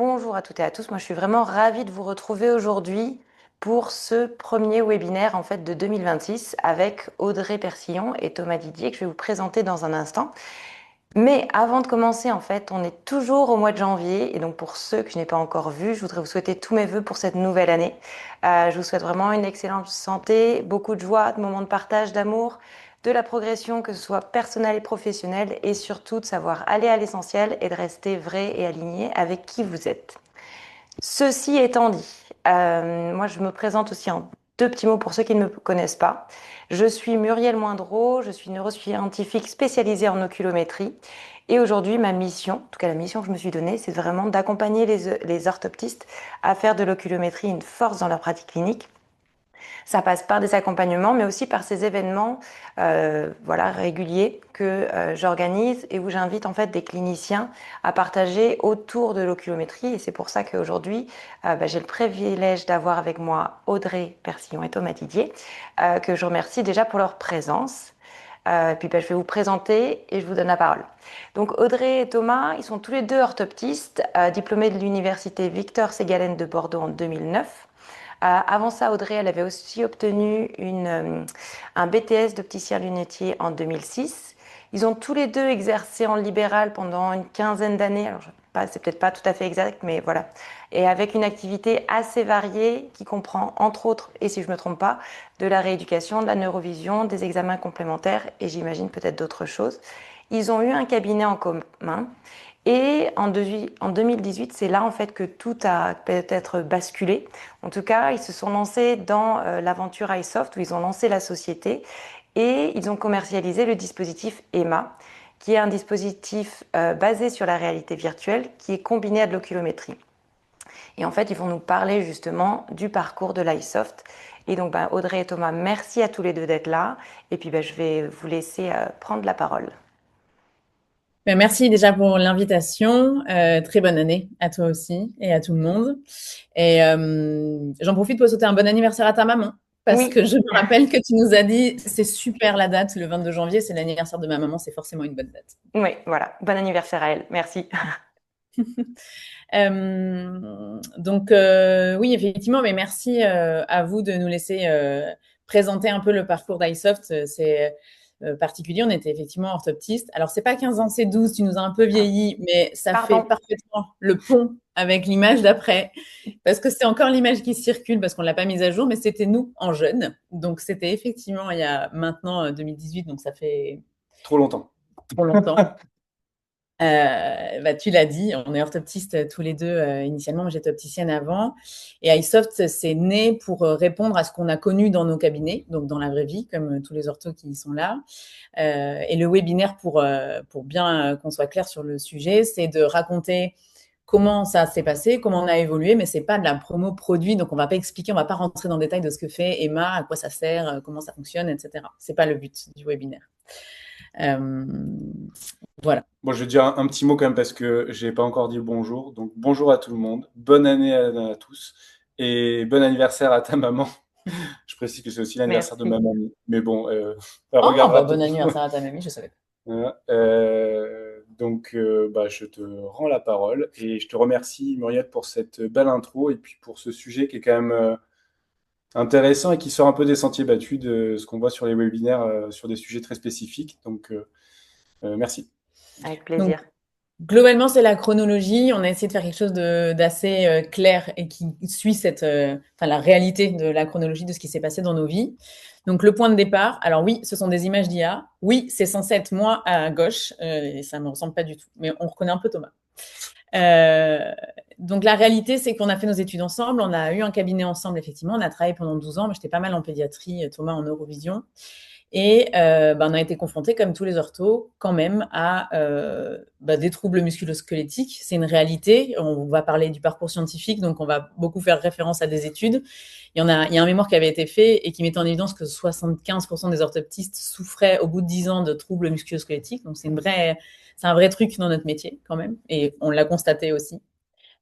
bonjour à toutes et à tous. Moi, je suis vraiment ravie de vous retrouver aujourd'hui pour ce premier webinaire en fait de 2026 avec Audrey Persillon et Thomas Didier que je vais vous présenter dans un instant. Mais avant de commencer, en fait, on est toujours au mois de janvier et donc pour ceux que je n'ai pas encore vus, je voudrais vous souhaiter tous mes vœux pour cette nouvelle année. Je vous souhaite vraiment une excellente santé, beaucoup de joie, de moments de partage, d'amour, de la progression, que ce soit personnelle et professionnelle, et surtout de savoir aller à l'essentiel et de rester vrai et aligné avec qui vous êtes. Ceci étant dit, moi je me présente aussi en deux petits mots pour ceux qui ne me connaissent pas. Je suis Muriel Moindreau, je suis neuroscientifique spécialisée en oculométrie. Et aujourd'hui, ma mission, en tout cas la mission que je me suis donnée, c'est vraiment d'accompagner les orthoptistes à faire de l'oculométrie une force dans leur pratique clinique. Ça passe par des accompagnements, mais aussi par ces événements voilà, réguliers que j'organise et où j'invite en fait des cliniciens à partager autour de l'oculométrie. Et c'est pour ça qu'aujourd'hui, j'ai le privilège d'avoir avec moi Audrey Persillon et Thomas Didier, que je remercie déjà pour leur présence. Et puis je vais vous présenter et je vous donne la parole. Donc Audrey et Thomas, ils sont tous les deux orthoptistes, diplômés de l'université Victor Ségalen de Bordeaux en 2009. Avant ça, Audrey, elle avait aussi obtenu un BTS d'opticien lunetier en 2006. Ils ont tous les deux exercé en libéral pendant une quinzaine d'années. Alors, c'est peut-être pas tout à fait exact, mais voilà. Et avec une activité assez variée qui comprend, entre autres, et si je me trompe pas, de la rééducation, de la neurovision, des examens complémentaires et j'imagine peut-être d'autres choses. Ils ont eu un cabinet en commun. Et en 2018, c'est là en fait que tout a peut-être basculé. En tout cas, ils se sont lancés dans l'aventure iSoft où ils ont lancé la société et ils ont commercialisé le dispositif EMA, qui est un dispositif basé sur la réalité virtuelle qui est combiné à de l'oculométrie. Et en fait, ils vont nous parler justement du parcours de l'iSoft. Et donc, Audrey et Thomas, merci à tous les deux d'être là. Et puis, je vais vous laisser prendre la parole. Merci déjà pour l'invitation. Très bonne année à toi aussi et à tout le monde. Et j'en profite pour souhaiter un bon anniversaire à ta maman parce Oui, que je me rappelle que tu nous as dit c'est super la date, le 22 janvier, c'est l'anniversaire de ma maman, c'est forcément une bonne date. oui, voilà. Bon anniversaire à elle. Merci. Oui, effectivement, mais merci à vous de nous laisser présenter un peu le parcours d'iSoft. C'est particulier, on était effectivement orthoptiste. Alors, c'est pas 15 ans, c'est 12, tu nous as un peu vieilli, mais ça fait Pardon. parfaitement le pont avec l'image d'après, parce que c'est encore l'image qui circule, parce qu'on l'a pas mise à jour, mais c'était nous en jeunes. Donc, c'était effectivement il y a maintenant 2018, donc ça fait Trop longtemps. trop longtemps. Tu l'as dit, on est orthoptistes tous les deux initialement, moi j'étais opticienne avant. Et iSoft, c'est né pour répondre à ce qu'on a connu dans nos cabinets, donc dans la vraie vie, comme tous les orthos qui sont là. Et le webinaire, pour bien qu'on soit clair sur le sujet, c'est de raconter comment ça s'est passé, comment on a évolué, mais c'est pas de la promo produit, donc on va pas expliquer, on va pas rentrer dans le détail de ce que fait Emma, à quoi ça sert, comment ça fonctionne, etc. C'est pas le but du webinaire. Euh, voilà. Bon, je vais dire un petit mot quand même parce que j'ai pas encore dit le bonjour. Donc, bonjour à tout le monde. Bonne année à tous. Et bon anniversaire à ta maman. Je précise que c'est aussi l'anniversaire de ma Merci. mamie. Mais bon, elle Oh, bah, regardera bon peut-être. anniversaire à ta mamie, je savais pas. Voilà. Je te rends la parole et je te remercie, Muriel, pour cette belle intro et puis pour ce sujet qui est quand même intéressant et qui sort un peu des sentiers battus de ce qu'on voit sur les webinaires sur des sujets très spécifiques. Donc, merci. Avec Donc, plaisir. globalement, c'est la chronologie. On a essayé de faire quelque chose d'assez clair et qui suit la réalité de la chronologie de ce qui s'est passé dans nos vies. Donc, le point de départ, alors oui, ce sont des images d'IA. Oui, c'est censé être moi à gauche, et ça me ressemble pas du tout. Mais on reconnaît un peu Thomas. Donc, la réalité, c'est qu'on a fait nos études ensemble. On a eu un cabinet ensemble, effectivement. On a travaillé pendant 12 ans. Moi, j'étais pas mal en pédiatrie, Thomas en neurovision. Et on a été confrontés, comme tous les orthos, quand même à des troubles musculo-squelettiques. C'est une réalité. On va parler du parcours scientifique, donc on va beaucoup faire référence à des études. Il y a un mémoire qui avait été fait et qui mettait en évidence que 75% des orthoptistes souffraient au bout de 10 ans de troubles musculo-squelettiques. Donc c'est un vrai truc dans notre métier quand même, et on l'a constaté aussi.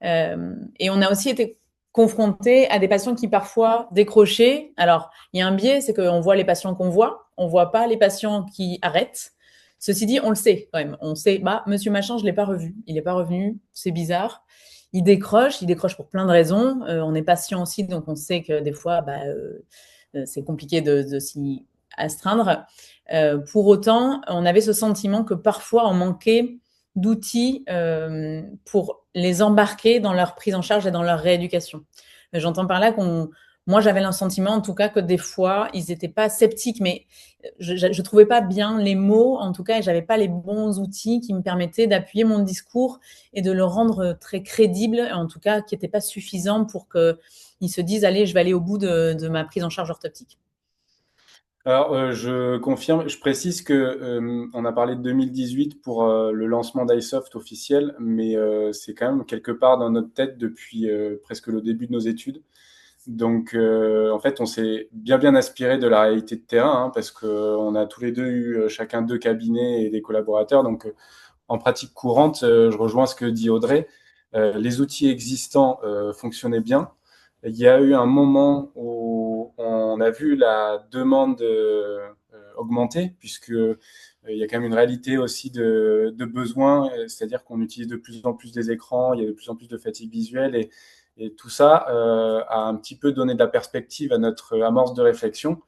Et on a aussi été confronté à des patients qui parfois décrochaient. Alors, il y a un biais, c'est qu'on voit les patients qu'on voit, on voit pas les patients qui arrêtent. Ceci dit, on le sait quand même. On sait, monsieur machin, je l'ai pas revu. Il est pas revenu, c'est bizarre. ils décrochent pour plein de raisons. On est patient aussi, donc on sait que des fois, c'est compliqué de s'y astreindre. Pour autant, on avait ce sentiment que parfois on manquait d'outils pour les embarquer dans leur prise en charge et dans leur rééducation. J'entends par là moi j'avais le sentiment en tout cas que des fois ils n'étaient pas sceptiques, mais je trouvais pas bien les mots en tout cas, et j'avais pas les bons outils qui me permettaient d'appuyer mon discours et de le rendre très crédible, en tout cas qui n'était pas suffisant pour qu'ils se disent allez, je vais aller au bout de ma prise en charge orthoptique. Alors, je confirme, je précise que on a parlé de 2018 pour le lancement d'iSoft officiel, mais c'est quand même quelque part dans notre tête depuis presque le début de nos études. Donc, en fait, on s'est bien inspiré de la réalité de terrain, hein, parce que on a tous les deux eu chacun 2 cabinets et des collaborateurs. Donc, en pratique courante, je rejoins ce que dit Audrey. Les outils existants fonctionnaient bien. Il y a eu un moment où on a vu la demande augmenter, puisque il y a quand même une réalité aussi de besoins, c'est-à-dire qu'on utilise de plus en plus des écrans, il y a de plus en plus de fatigue visuelle, et tout ça a un petit peu donné de la perspective à notre amorce de réflexion,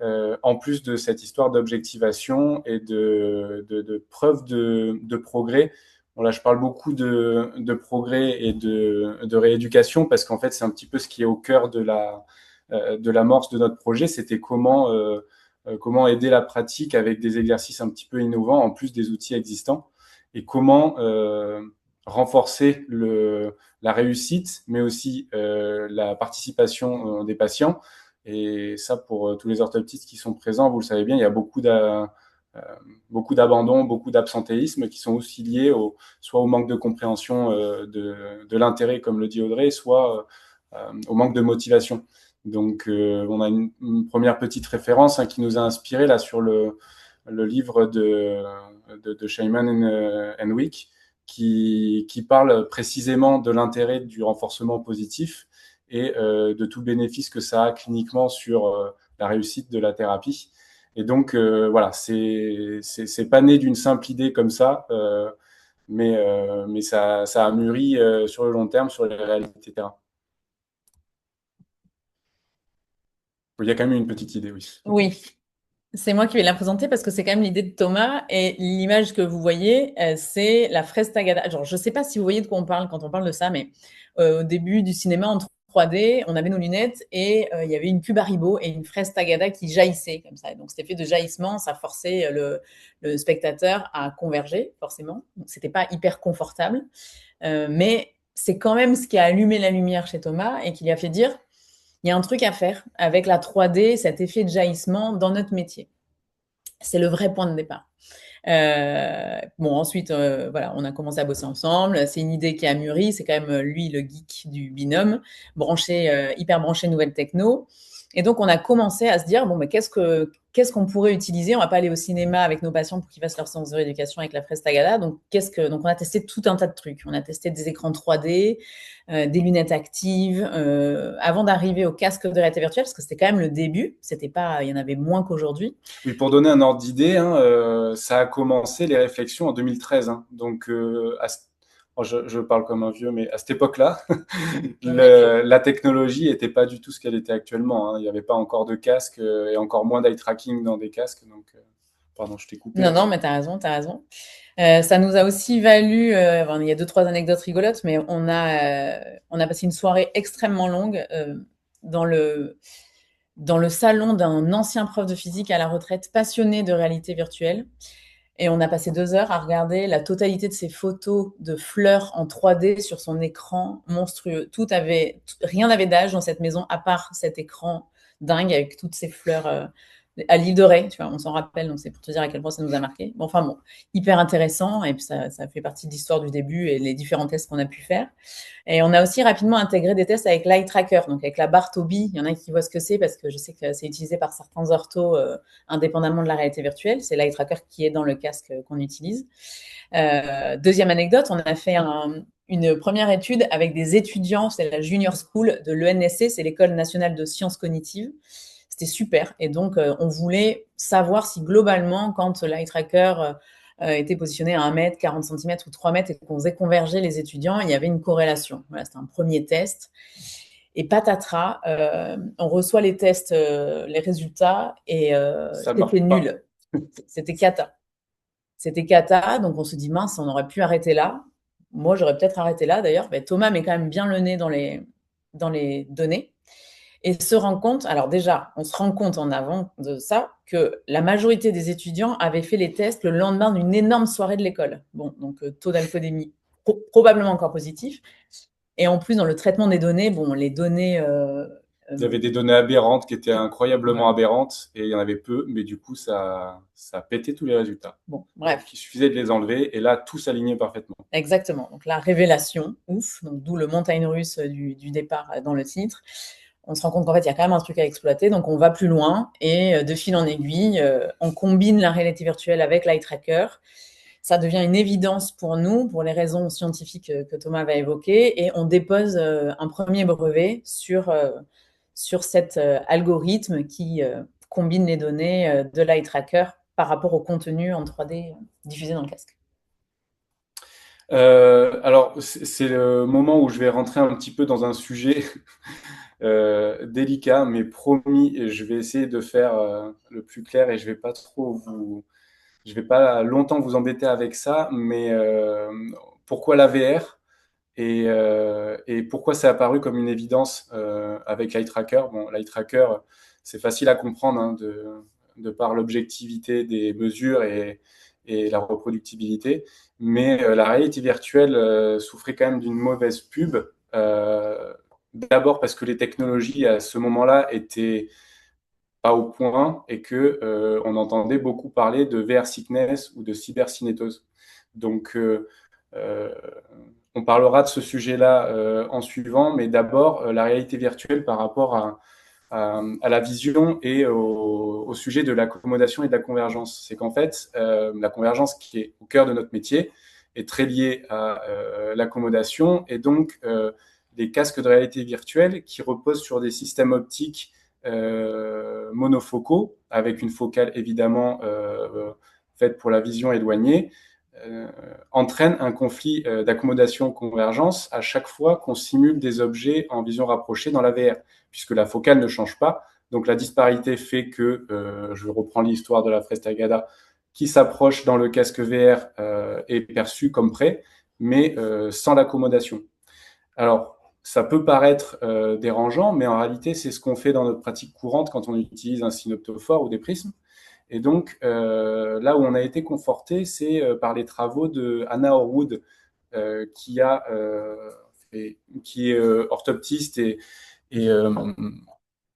en plus de cette histoire d'objectivation et de preuve de progrès. Bon, là, je parle beaucoup de progrès et de rééducation parce qu'en fait, c'est un petit peu ce qui est au cœur de l'amorce de notre projet. C'était comment aider la pratique avec des exercices un petit peu innovants en plus des outils existants et comment renforcer la réussite, mais aussi la participation des patients. Et ça, pour tous les orthoptistes qui sont présents, vous le savez bien, il y a beaucoup d'abandon, beaucoup d'absentéisme qui sont aussi liés soit au manque de compréhension de l'intérêt, comme le dit Audrey, soit au manque de motivation. Donc, on a une première petite référence, hein, qui nous a inspiré là sur le livre de Shaiman and Wick, qui parle précisément de l'intérêt du renforcement positif et de tout bénéfice que ça a cliniquement sur la réussite de la thérapie. Et donc, voilà, c'est pas né d'une simple idée comme ça, mais ça a mûri sur le long terme, sur les réalités terrain. Il y a quand même une petite idée, oui. Oui, c'est moi qui vais la présenter parce que c'est quand même l'idée de Thomas, et l'image que vous voyez, c'est la fraise Tagada. Genre, je ne sais pas si vous voyez de quoi on parle quand on parle de ça, mais au début du cinéma en 3D, on avait nos lunettes et il y avait une pub Haribo et une fraise Tagada qui jaillissait comme ça. Donc, cet effet de jaillissement, ça forçait le spectateur à converger, forcément. Donc, c'était pas hyper confortable. Mais c'est quand même ce qui a allumé la lumière chez Thomas et qui lui a fait dire il y a un truc à faire avec la 3D, cet effet de jaillissement dans notre métier. C'est le vrai point de départ. Bon, ensuite, voilà, on a commencé à bosser ensemble. C'est une idée qui a mûri. C'est quand même lui le geek du binôme, hyper branché nouvelle techno. Et donc, on a commencé à se dire, bon, mais qu'est-ce qu'on pourrait utiliser? On va pas aller au cinéma avec nos patients pour qu'ils fassent leur séance de rééducation avec la fraise Tagada. Donc, donc, on a testé tout un tas de trucs. On a testé des écrans 3D, des lunettes actives, avant d'arriver au casque de réalité virtuelle, parce que c'était quand même le début. C'était pas, il y en avait moins qu'aujourd'hui. Oui, pour donner un ordre d'idée, hein, ça a commencé les réflexions en 2013. Hein. Donc, je parle comme un vieux, mais à cette époque-là, la technologie n'était pas du tout ce qu'elle était actuellement. Hein. Il n'y avait pas encore de casque et encore moins d'eye tracking dans des casques. Donc, pardon, je t'ai coupé. Non, mais t'as raison, t'as raison. Ça nous a aussi valu, il y a 2-3 anecdotes rigolotes, mais on a passé une soirée extrêmement longue dans le salon d'un ancien prof de physique à la retraite, passionné de réalité virtuelle. Et on a passé 2 heures à regarder la totalité de ses photos de fleurs en 3D sur son écran monstrueux. Rien n'avait d'âge dans cette maison à part cet écran dingue avec toutes ces fleurs à l'île de Ré, tu vois, on s'en rappelle, donc c'est pour te dire à quel point ça nous a marqué. Bon, enfin bon, hyper intéressant, et puis ça fait partie de l'histoire du début et les différents tests qu'on a pu faire. Et on a aussi rapidement intégré des tests avec l'eye tracker, donc avec la barre Tobii. Il y en a qui voient ce que c'est parce que je sais que c'est utilisé par certains orthos indépendamment de la réalité virtuelle. C'est l'eye tracker qui est dans le casque qu'on utilise. Deuxième anecdote, on a fait une première étude avec des étudiants, c'est la Junior School de l'ENSC, c'est l'École nationale de sciences cognitives. C'était super. Et donc, on voulait savoir si globalement, quand l'eye tracker étaient positionnés à 1 mètre, 40 centimètres ou 3 mètres et qu'on faisait converger les étudiants, il y avait une corrélation. Voilà, c'était un premier test. Et patatras, on reçoit les tests, les résultats, et Ça marche c'était pas. nul. C'était cata. C'était cata, donc on se dit mince, on aurait pu arrêter là. Moi, j'aurais peut-être arrêté là d'ailleurs. Mais Thomas met quand même bien le nez dans les données et se rend compte, alors déjà, on se rend compte en avant de ça, que la majorité des étudiants avaient fait les tests le lendemain d'une énorme soirée de l'école. Bon, donc taux d'alcoolémie probablement encore positif. Et en plus, dans le traitement des données, bon, les données. Il y avait des données aberrantes qui étaient incroyablement Voilà. aberrantes et il y en avait peu, mais du coup, ça a pété tous les résultats. Bon, bref. Donc, il suffisait de les enlever et là, tout s'alignait parfaitement. Exactement. Donc la révélation, ouf, donc d'où le montagne russe du départ dans le titre. On se rend compte qu'en fait, il y a quand même un truc à exploiter, donc on va plus loin et de fil en aiguille, on combine la réalité virtuelle avec l'eye tracker. Ça devient une évidence pour nous, pour les raisons scientifiques que Thomas va évoquer, et on dépose un premier brevet sur cet algorithme qui combine les données de l'eye tracker par rapport au contenu en 3D diffusé dans le casque. Alors, c'est le moment où je vais rentrer un petit peu dans un sujet délicat, mais promis, je vais essayer de faire le plus clair et je vais pas longtemps vous embêter avec ça, mais pourquoi la VR et pourquoi c'est apparu comme une évidence avec l'eye tracker. Bon, l'eye tracker, c'est facile à comprendre hein, de par l'objectivité des mesures et la reproductibilité, mais la réalité virtuelle souffrait quand même d'une mauvaise pub. D'abord parce que les technologies à ce moment-là étaient pas au point et que on entendait beaucoup parler de VR sickness ou de cybercinétose. Donc euh, on parlera de ce sujet-là en suivant, mais d'abord la réalité virtuelle par rapport à la vision et au sujet de l'accommodation et de la convergence. C'est qu'en fait, la convergence qui est au cœur de notre métier est très liée à l'accommodation et donc les casques de réalité virtuelle qui reposent sur des systèmes optiques monofocaux avec une focale évidemment faite pour la vision éloignée euh, entraîne un conflit d'accommodation-convergence à chaque fois qu'on simule des objets en vision rapprochée dans la VR, puisque la focale ne change pas. Donc la disparité fait que, je reprends l'histoire de la fraise Tagada, qui s'approche dans le casque VR est perçu comme près, mais sans l'accommodation. Alors, ça peut paraître dérangeant, mais en réalité, c'est ce qu'on fait dans notre pratique courante quand on utilise un synoptophore ou des prismes. Et donc, là où on a été conforté, c'est par les travaux de Anna Horwood, qui qui est orthoptiste et, euh,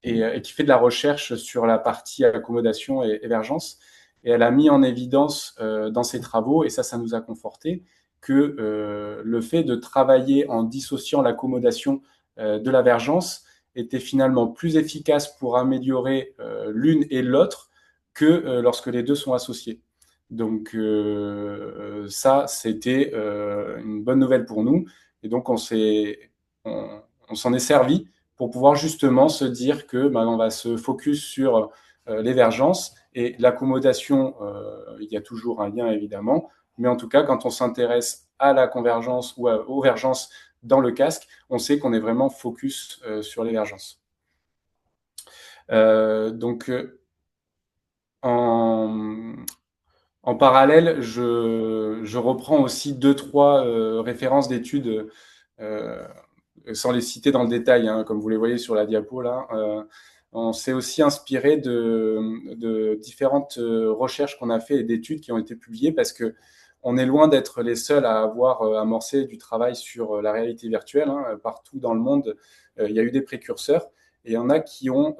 et qui fait de la recherche sur la partie accommodation et émergence. Et elle a mis en évidence dans ses travaux, et ça nous a conforté, que le fait de travailler en dissociant l'accommodation de la vergence était finalement plus efficace pour améliorer l'une et l'autre que lorsque les deux sont associés. Donc ça, c'était une bonne nouvelle pour nous. Et donc on s'en est servi pour pouvoir justement se dire que ben, on va se focus sur l'émergence et l'accommodation. Il y a toujours un lien évidemment, mais en tout cas, quand on s'intéresse à la convergence ou aux vergences dans le casque, on sait qu'on est vraiment focus sur l'émergence. Donc, en, en parallèle, je reprends aussi deux, trois références d'études, euh, sans les citer dans le détail, hein, comme vous les voyez sur la diapo là. On s'est aussi inspiré de différentes recherches qu'on a fait et d'études qui ont été publiées parce que on est loin d'être les seuls à avoir amorcé du travail sur la réalité virtuelle. Hein. Partout dans le monde, il y a eu des précurseurs et il y en a qui ont,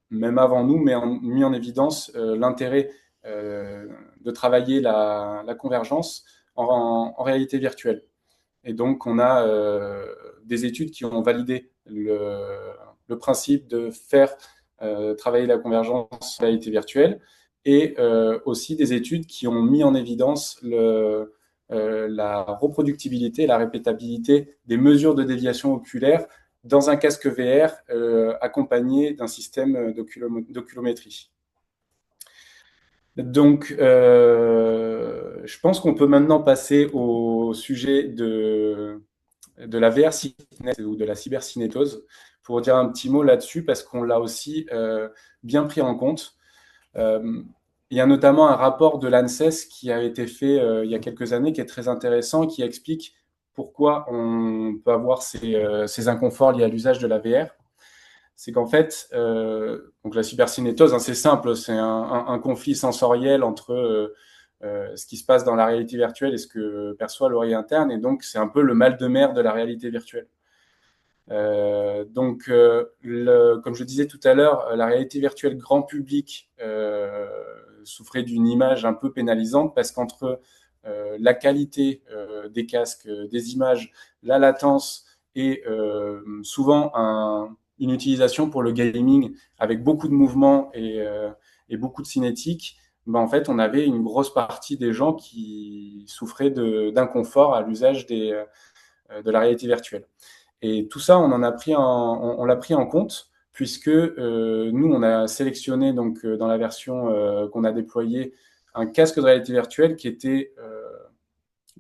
même avant nous, mis en évidence l'intérêt de travailler la convergence en réalité virtuelle. Et donc, on a des études qui ont validé le principe de faire travailler la convergence en réalité virtuelle et aussi des études qui ont mis en évidence la reproductibilité, la répétabilité des mesures de déviation oculaire dans un casque VR accompagné d'un système d'oculométrie. Donc, je pense qu'on peut maintenant passer au sujet de la VR ciné ou de la cybercinétose pour dire un petit mot là-dessus parce qu'on l'a aussi bien pris en compte. Euh, il y a notamment un rapport de l'ANSES qui a été fait il y a quelques années qui est très intéressant, qui explique pourquoi on peut avoir ces inconforts liés à l'usage de la VR. C'est qu'en fait, donc la cybercinétose, hein, c'est simple, c'est un conflit sensoriel entre ce qui se passe dans la réalité virtuelle et ce que perçoit l'oreille interne, et donc c'est un peu le mal de mer de la réalité virtuelle. Comme je disais tout à l'heure, la réalité virtuelle grand public souffrait d'une image un peu pénalisante parce qu'entre la qualité des casques, des images, la latence et souvent une utilisation pour le gaming avec beaucoup de mouvements et beaucoup de cinétique, ben en fait, on avait une grosse partie des gens qui souffraient d'inconfort à l'usage de la réalité virtuelle. Et tout ça, on l'a pris en compte puisque nous, on a sélectionné donc dans la version qu'on a déployée un casque de réalité virtuelle qui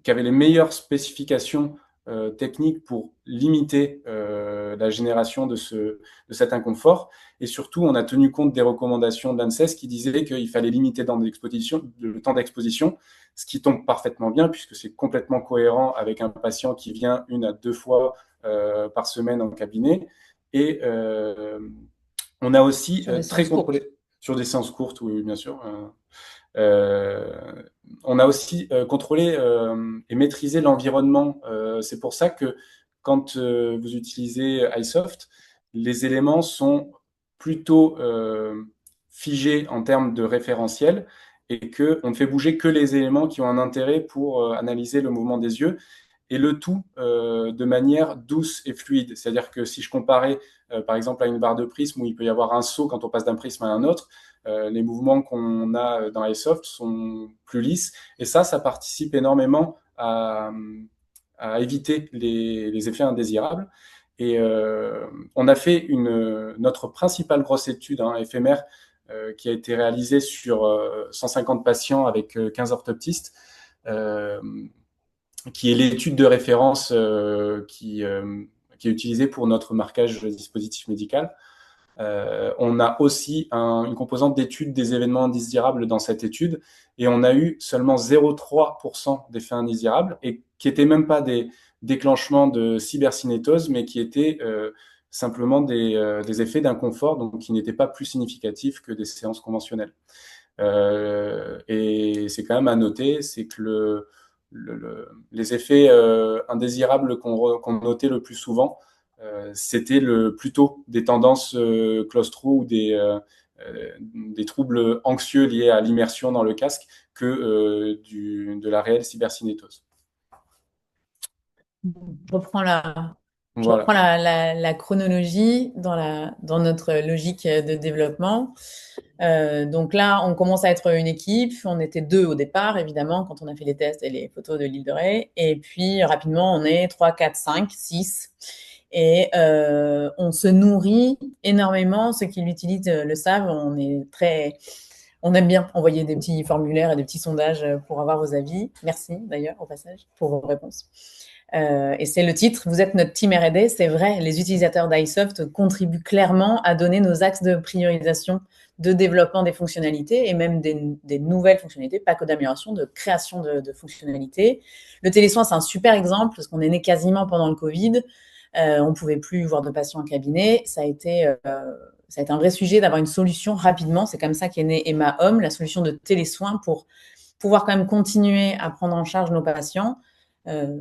avait les meilleures spécifications techniques pour limiter la génération de cet inconfort. Et surtout, on a tenu compte des recommandations de l'ANSES qui disaient qu'il fallait limiter le temps d'exposition, ce qui tombe parfaitement bien puisque c'est complètement cohérent avec un patient qui vient 1 à 2 fois par semaine en cabinet. Et on a aussi Sur des très séances courtes. contrôlé sur des séances courtes, oui, bien sûr. On a aussi contrôlé et maîtrisé l'environnement. C'est pour ça que quand vous utilisez iSoft, les éléments sont plutôt figés en termes de référentiel et qu'on ne fait bouger que les éléments qui ont un intérêt pour analyser le mouvement des yeux et le tout de manière douce et fluide. C'est-à-dire que si je comparais par exemple à une barre de prisme où il peut y avoir un saut quand on passe d'un prisme à un autre, les mouvements qu'on a dans iSoft sont plus lisses. Et ça participe énormément à éviter les effets indésirables. Et on a fait notre principale grosse étude éphémère qui a été réalisée sur 150 patients avec 15 orthoptistes, qui est l'étude de référence qui est utilisée pour notre marquage dispositif médical. On a aussi une composante d'étude des événements indésirables dans cette étude et on a eu seulement 0,3% d'effets indésirables et qui n'étaient même pas des déclenchements de cybercinétose, mais qui étaient simplement des effets d'inconfort, donc qui n'étaient pas plus significatifs que des séances conventionnelles. Et c'est quand même à noter, c'est que les effets indésirables qu'on notait le plus souvent, c'était plutôt des tendances claustro ou des troubles anxieux liés à l'immersion dans le casque que de la réelle cybercinétose. Je reprends la, je reprends Voilà. la chronologie dans notre logique de développement. Donc là, on commence à être une équipe. On était 2 au départ, évidemment, quand on a fait les tests et les photos de l'île de Ré. Et puis, rapidement, on est 3, 4, 5, 6. Et on se nourrit énormément. Ceux qui l'utilisent le savent. On aime bien envoyer des petits formulaires et des petits sondages pour avoir vos avis. Merci d'ailleurs au passage pour vos réponses. Et c'est le titre, vous êtes notre team R&D. C'est vrai, les utilisateurs d'iSoft contribuent clairement à donner nos axes de priorisation de développement des fonctionnalités et même des nouvelles fonctionnalités, pas que d'amélioration, de création de fonctionnalités. Le télésoin, c'est un super exemple parce qu'on est né quasiment pendant le Covid. On ne pouvait plus voir de patients en cabinet. Ça a été un vrai sujet d'avoir une solution rapidement. C'est comme ça qu'est né Emma Home, la solution de télésoins pour pouvoir quand même continuer à prendre en charge nos patients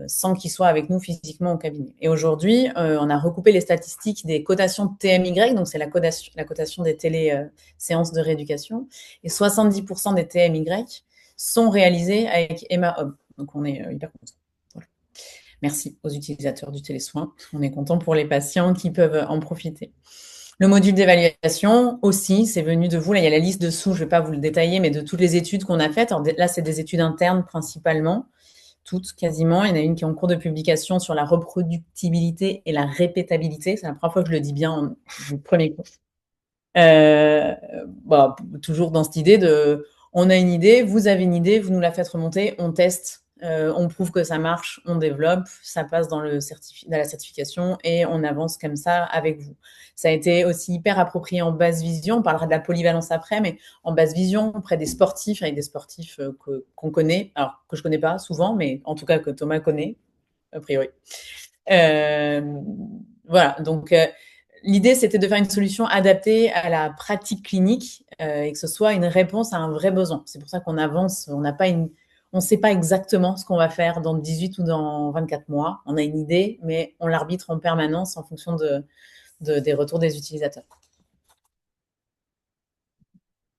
sans qu'ils soient avec nous physiquement au cabinet. Et aujourd'hui, on a recoupé les statistiques des cotations de TMY, donc c'est la cotation des séances de rééducation, et 70% des TMY sont réalisés avec Emma Home. Donc on est hyper content. Voilà. Merci aux utilisateurs du télésoin. On est content pour les patients qui peuvent en profiter. Le module d'évaluation aussi, c'est venu de vous. Là, il y a la liste dessous, je ne vais pas vous le détailler, mais de toutes les études qu'on a faites. Alors, là, c'est des études internes principalement, toutes quasiment. Il y en a une qui est en cours de publication sur la reproductibilité et la répétabilité. C'est la première fois que je le dis bien du premier cours. Toujours dans cette idée de on a une idée, vous avez une idée, vous nous la faites remonter, on teste, on prouve que ça marche, on développe, ça passe dans la certification et on avance comme ça avec vous. Ça a été aussi hyper approprié en basse vision, on parlera de la polyvalence après, mais en basse vision, auprès des sportifs, avec des sportifs qu'on connaît, alors que je connais pas souvent, mais en tout cas que Thomas connaît, a priori. Voilà, donc l'idée, c'était de faire une solution adaptée à la pratique clinique et que ce soit une réponse à un vrai besoin. C'est pour ça qu'on avance, on ne sait pas exactement ce qu'on va faire dans 18 ou dans 24 mois. On a une idée, mais on l'arbitre en permanence en fonction des retours des utilisateurs.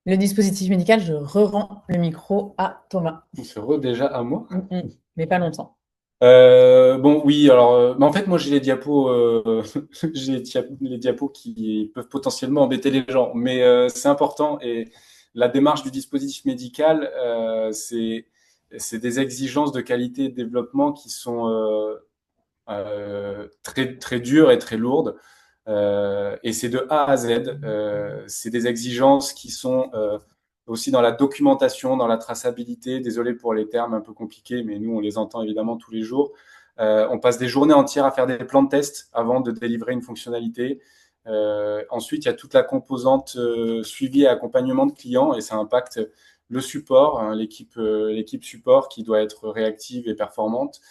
Le dispositif médical, je rends le micro à Thomas. On se re déjà à moi. Mais pas longtemps. Bon, oui, alors, en fait, moi, j'ai les diapos, les diapos qui peuvent potentiellement embêter les gens, mais c'est important. Et la démarche du dispositif médical, c'est des exigences de qualité et de développement qui sont très, très dures et très lourdes. Et c'est de A à Z. C'est des exigences qui sont aussi dans la documentation, dans la traçabilité. Désolé pour les termes un peu compliqués, mais nous, on les entend évidemment tous les jours. On passe des journées entières à faire des plans de test avant de délivrer une fonctionnalité. Ensuite, il y a toute la composante suivi et accompagnement de clients et ça impacte le support, hein, l'équipe support qui doit être réactive et performante,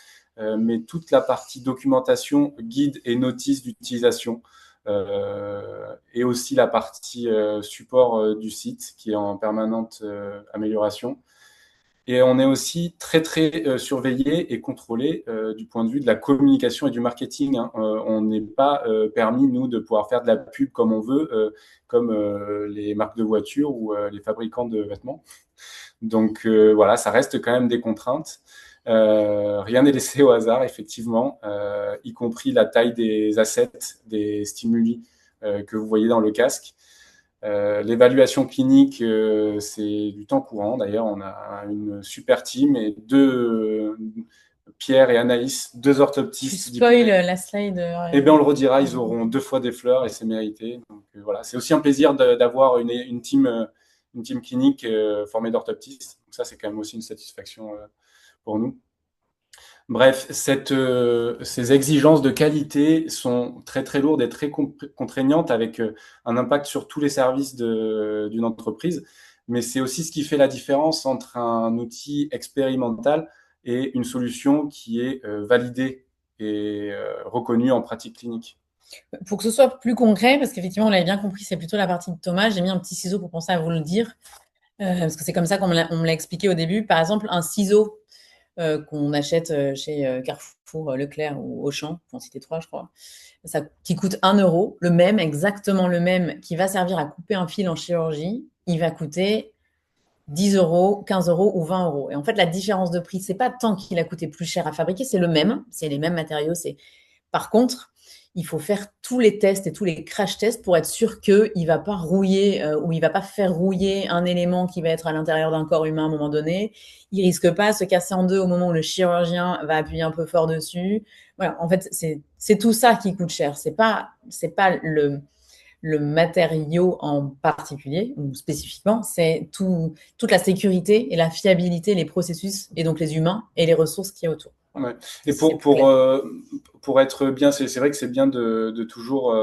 mais toute la partie documentation, guide et notice d'utilisation. Et aussi la partie support du site qui est en permanente amélioration. Et on est aussi très, très surveillé et contrôlé du point de vue de la communication et du marketing. Hein. On n'est pas permis, nous, de pouvoir faire de la pub comme on veut, comme les marques de voitures ou les fabricants de vêtements. Donc voilà, ça reste quand même des contraintes. Rien n'est laissé au hasard, effectivement, y compris la taille des assets, des stimuli que vous voyez dans le casque. L'évaluation clinique, c'est du temps courant. D'ailleurs, on a une super team et Pierre et Anaïs, deux orthoptistes. Tu spoil la slide. Eh bien, on le redira, ils auront 2 fois des fleurs et c'est mérité. Donc voilà, c'est aussi un plaisir d'avoir une team clinique formée d'orthoptistes. Donc ça, c'est quand même aussi une satisfaction pour nous. Bref, ces exigences de qualité sont très très lourdes et très contraignantes avec un impact sur tous les services d'une entreprise. Mais c'est aussi ce qui fait la différence entre un outil expérimental et une solution qui est validée et reconnue en pratique clinique. Pour que ce soit plus concret, parce qu'effectivement, on l'avait bien compris, c'est plutôt la partie de Thomas. J'ai mis un petit ciseau pour penser à vous le dire, parce que c'est comme ça qu'on me l'a expliqué au début. Par exemple, un ciseau qu'on achète chez Carrefour, Leclerc ou Auchan, pour en citer 3, je crois, qui coûte 1 euro, le même, exactement le même, qui va servir à couper un fil en chirurgie, il va coûter 10 euros, 15 euros ou 20 euros. Et en fait, la différence de prix, c'est pas tant qu'il a coûté plus cher à fabriquer, c'est le même, c'est les mêmes matériaux. Par contre, il faut faire tous les tests et tous les crash tests pour être sûr qu'il ne va pas rouiller ou il ne va pas faire rouiller un élément qui va être à l'intérieur d'un corps humain à un moment donné. Il ne risque pas de se casser en deux au moment où le chirurgien va appuyer un peu fort dessus. Voilà, en fait, c'est tout ça qui coûte cher. C'est pas le matériau en particulier ou spécifiquement, c'est toute la sécurité et la fiabilité, les processus et donc les humains et les ressources qu'il y a autour. Ouais. Et pour être bien, c'est vrai que c'est bien de toujours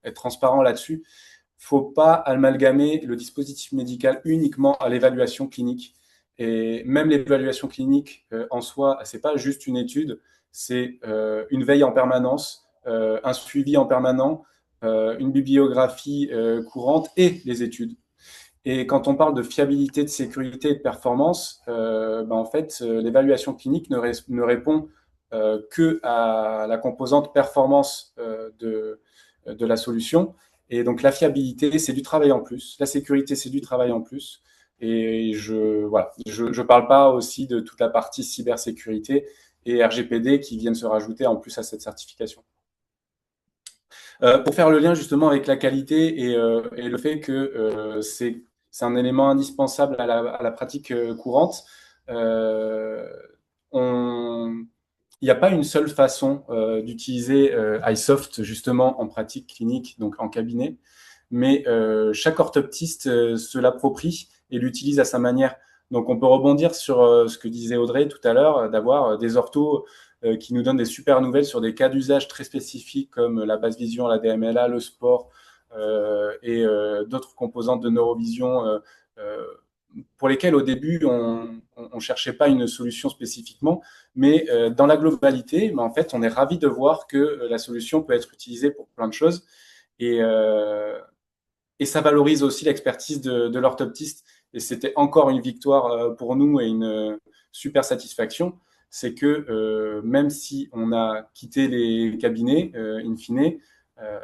être transparent là-dessus. Faut pas amalgamer le dispositif médical uniquement à l'évaluation clinique. Et même l'évaluation clinique en soi, c'est pas juste une étude, c'est une veille en permanence, un suivi en permanent, une bibliographie courante et les études. Et quand on parle de fiabilité, de sécurité et de performance, en fait, l'évaluation clinique ne répond que à la composante performance de la solution. Et donc la fiabilité, c'est du travail en plus. La sécurité, c'est du travail en plus. Et je parle pas aussi de toute la partie cybersécurité et RGPD qui viennent se rajouter en plus à cette certification. Pour faire le lien justement avec la qualité et le fait que c'est un élément indispensable à la pratique courante, il n'y a pas une seule façon d'utiliser iSoft justement en pratique clinique, donc en cabinet, mais chaque orthoptiste se l'approprie et l'utilise à sa manière. Donc, on peut rebondir sur ce que disait Audrey tout à l'heure, d'avoir des orthos qui nous donnent des super nouvelles sur des cas d'usage très spécifiques comme la basse vision, la DMLA, le sport et d'autres composantes de neurovision pour lesquelles au début on ne cherchait pas une solution spécifiquement, mais dans la globalité, en fait, on est ravi de voir que la solution peut être utilisée pour plein de choses et, euh, et ça valorise aussi l'expertise de l'orthoptiste. Et c'était encore une victoire pour nous et une super satisfaction. C'est que même si on a quitté les cabinets, in fine, euh,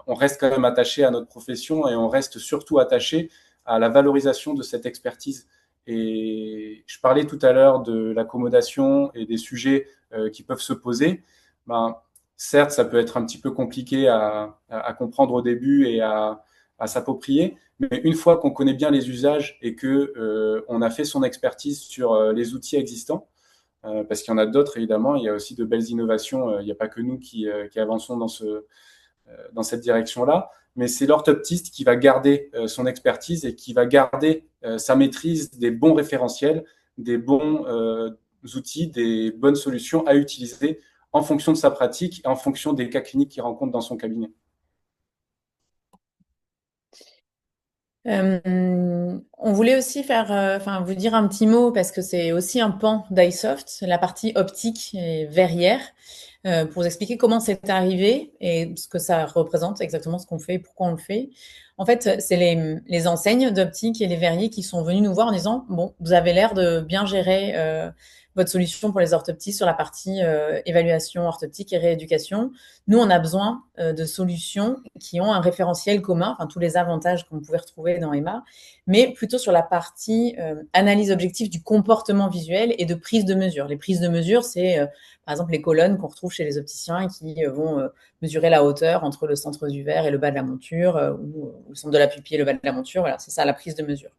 on reste quand même attaché à notre profession et on reste surtout attaché à la valorisation de cette expertise. Et je parlais tout à l'heure de l'accommodation et des sujets qui peuvent se poser. Ben, certes, ça peut être un petit peu compliqué à comprendre au début et à s'approprier. Mais une fois qu'on connaît bien les usages et que on a fait son expertise sur les outils existants, parce qu'il y en a d'autres évidemment, il y a aussi de belles innovations. Il n'y a pas que nous qui avançons dans cette direction-là, mais c'est l'orthoptiste qui va garder son expertise et qui va garder sa maîtrise des bons référentiels, des bons outils, des bonnes solutions à utiliser en fonction de sa pratique et en fonction des cas cliniques qu'il rencontre dans son cabinet. On voulait aussi faire, enfin, vous dire un petit mot parce que c'est aussi un pan d'iSoft, la partie optique et verrière, pour vous expliquer comment c'est arrivé et ce que ça représente, exactement ce qu'on fait et pourquoi on le fait. En fait, c'est les enseignes d'optique et les verriers qui sont venus nous voir en disant, bon, vous avez l'air de bien gérer votre solution pour les orthoptistes sur la partie évaluation orthoptique et rééducation. Nous, on a besoin de solutions qui ont un référentiel commun, enfin tous les avantages qu'on pouvait retrouver dans Emma, mais plutôt sur la partie analyse objective du comportement visuel et de prise de mesure. Les prises de mesure, c'est par exemple les colonnes qu'on retrouve chez les opticiens qui vont mesurer la hauteur entre le centre du verre et le bas de la monture, ou le centre de la pupille et le bas de la monture. Voilà, c'est ça la prise de mesure.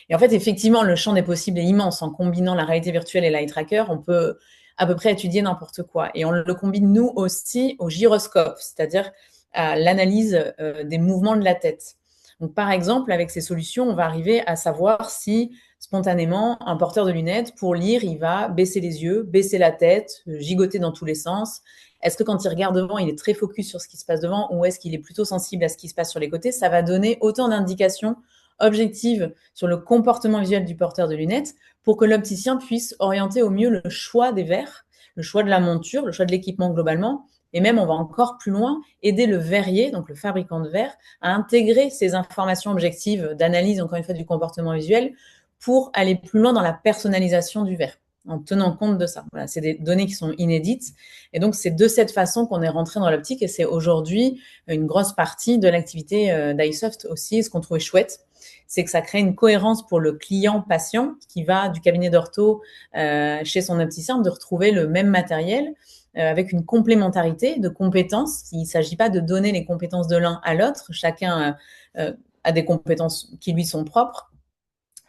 Et en fait, effectivement, le champ des possibles est immense. En combinant la réalité virtuelle et l'eye tracker, on peut à peu près étudier n'importe quoi. Et on le combine, nous aussi, au gyroscope, c'est-à-dire à l'analyse des mouvements de la tête. Donc, par exemple, avec ces solutions, on va arriver à savoir si spontanément, un porteur de lunettes, pour lire, il va baisser les yeux, baisser la tête, gigoter dans tous les sens. Est-ce que quand il regarde devant, il est très focus sur ce qui se passe devant ou est-ce qu'il est plutôt sensible à ce qui se passe sur les côtés? Ça va donner autant d'indications objectives sur le comportement visuel du porteur de lunettes pour que l'opticien puisse orienter au mieux le choix des verres, le choix de la monture, le choix de l'équipement globalement. Et même, on va encore plus loin, aider le verrier, donc le fabricant de verres, à intégrer ces informations objectives d'analyse, encore une fois, du comportement visuel pour aller plus loin dans la personnalisation du verre, en tenant compte de ça. Voilà, c'est des données qui sont inédites. Et donc, c'est de cette façon qu'on est rentré dans l'optique et c'est aujourd'hui une grosse partie de l'activité d'iSoft aussi. Et ce qu'on trouvait chouette, c'est que ça crée une cohérence pour le client-patient qui va du cabinet d'ortho chez son opticien de retrouver le même matériel avec une complémentarité de compétences. Il ne s'agit pas de donner les compétences de l'un à l'autre. Chacun a des compétences qui lui sont propres.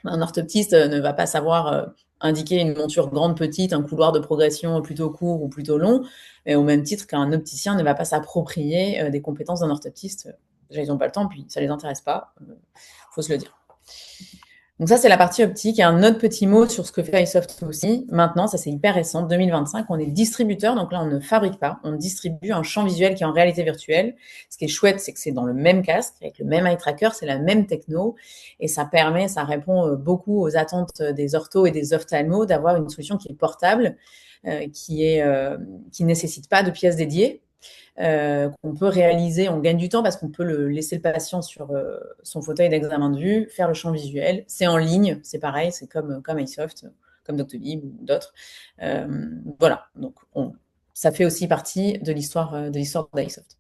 Un orthoptiste ne va pas savoir indiquer une monture grande, petite, un couloir de progression plutôt court ou plutôt long, et au même titre qu'un opticien ne va pas s'approprier des compétences d'un orthoptiste. Déjà, ils n'ont pas le temps, puis ça ne les intéresse pas, faut se le dire. Donc ça, c'est la partie optique. Et un autre petit mot sur ce que fait iSoft aussi. Maintenant, ça c'est hyper récent, 2025, on est distributeur. Donc là, on ne fabrique pas, on distribue un champ visuel qui est en réalité virtuelle. Ce qui est chouette, c'est que c'est dans le même casque, avec le même eye tracker, c'est la même techno. Et ça permet, ça répond beaucoup aux attentes des orthos et des ophtalmos d'avoir une solution qui est portable, qui nécessite pas de pièces dédiées. Qu'on peut réaliser, on gagne du temps parce qu'on peut laisser le patient sur son fauteuil d'examen de vue, faire le champ visuel, c'est en ligne, c'est pareil, c'est comme iSoft, comme Doctolib ou d'autres. Voilà, donc ça fait aussi partie de l'histoire d'iSoft.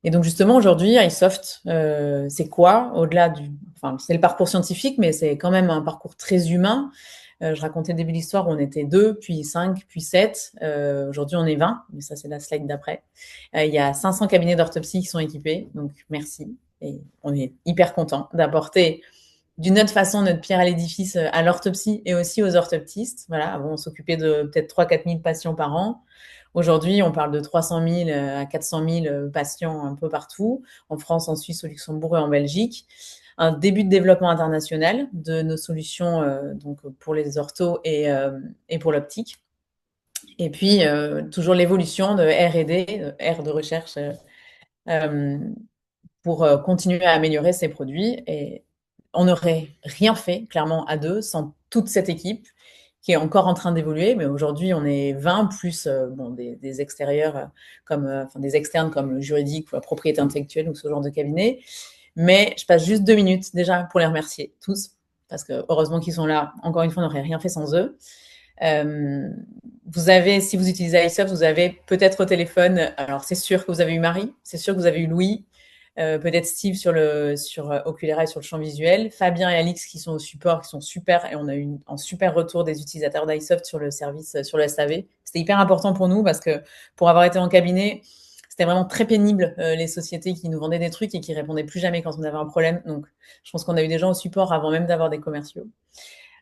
Et donc justement aujourd'hui, iSoft, c'est quoi au-delà enfin c'est le parcours scientifique, mais c'est quand même un parcours très humain. Je racontais le début de l'histoire où on était 2, puis 5, puis 7. Aujourd'hui, on est 20, mais ça, c'est la slide d'après. Il y a 500 cabinets d'orthopsie qui sont équipés, donc merci. Et on est hyper content d'apporter d'une autre façon notre pierre à l'édifice à l'orthopsie et aussi aux orthoptistes. Voilà, avant, on s'occupait de peut-être 3-4 000 patients par an. Aujourd'hui, on parle de 300 000 à 400 000 patients un peu partout, en France, en Suisse, au Luxembourg et en Belgique, un début de développement international de nos solutions donc pour les orthos et pour l'optique. Et puis, toujours l'évolution de R&D, R de recherche, euh, pour continuer à améliorer ces produits. Et on n'aurait rien fait, clairement, à deux, sans toute cette équipe qui est encore en train d'évoluer. Mais aujourd'hui, on est 20 plus bon, des extérieurs, enfin, des externes comme le juridique ou la propriété intellectuelle ou ce genre de cabinet. Mais je passe juste 2 minutes déjà pour les remercier tous, parce que heureusement qu'ils sont là. Encore une fois, on n'aurait rien fait sans eux. Vous avez, si vous utilisez iSoft, vous avez peut-être au téléphone, alors c'est sûr que vous avez eu Marie, c'est sûr que vous avez eu Louis, peut-être Steve sur Oculera et sur le champ visuel, Fabien et Alix qui sont au support, qui sont super, et on a eu un super retour des utilisateurs d'iSoft sur le service, sur le SAV. C'était hyper important pour nous parce que pour avoir été en cabinet, c'était vraiment très pénible, les sociétés qui nous vendaient des trucs et qui répondaient plus jamais quand on avait un problème. Donc, je pense qu'on a eu des gens au support avant même d'avoir des commerciaux.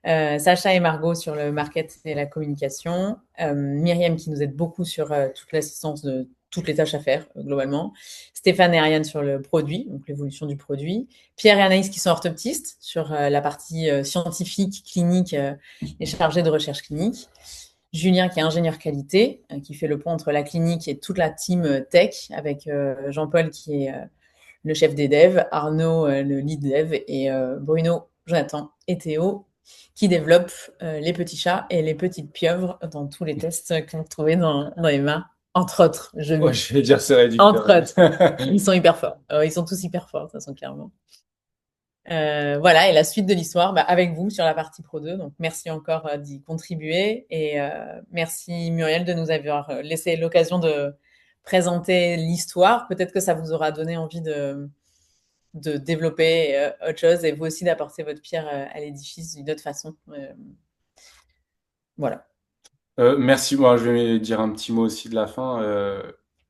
Sacha et Margot sur le market et la communication, Myriam qui nous aide beaucoup sur toute l'assistance de toutes les tâches à faire globalement, Stéphane et Ariane sur le produit, donc l'évolution du produit, Pierre et Anaïs qui sont orthoptistes sur la partie scientifique, clinique et chargés de recherche clinique, Julien qui est ingénieur qualité, qui fait le pont entre la clinique et toute la team tech avec Jean-Paul qui est le chef des devs, Arnaud le lead dev et Bruno, Jonathan et Théo qui développe les petits chats et les petites pieuvres dans tous les tests qu'on trouvait dans Emma, entre autres. Ouais, je vais dire c'est réducteur. Entre autres. Ils sont hyper forts. Ils sont tous hyper forts, de toute façon, clairement. Voilà, et la suite de l'histoire, avec vous sur la partie Pro 2. Donc, merci encore d'y contribuer. Et merci Muriel de nous avoir laissé l'occasion de présenter l'histoire. Peut-être que ça vous aura donné envie de développer autre chose et vous aussi d'apporter votre pierre à l'édifice d'une autre façon. Voilà. Merci, moi je vais dire un petit mot aussi de la fin.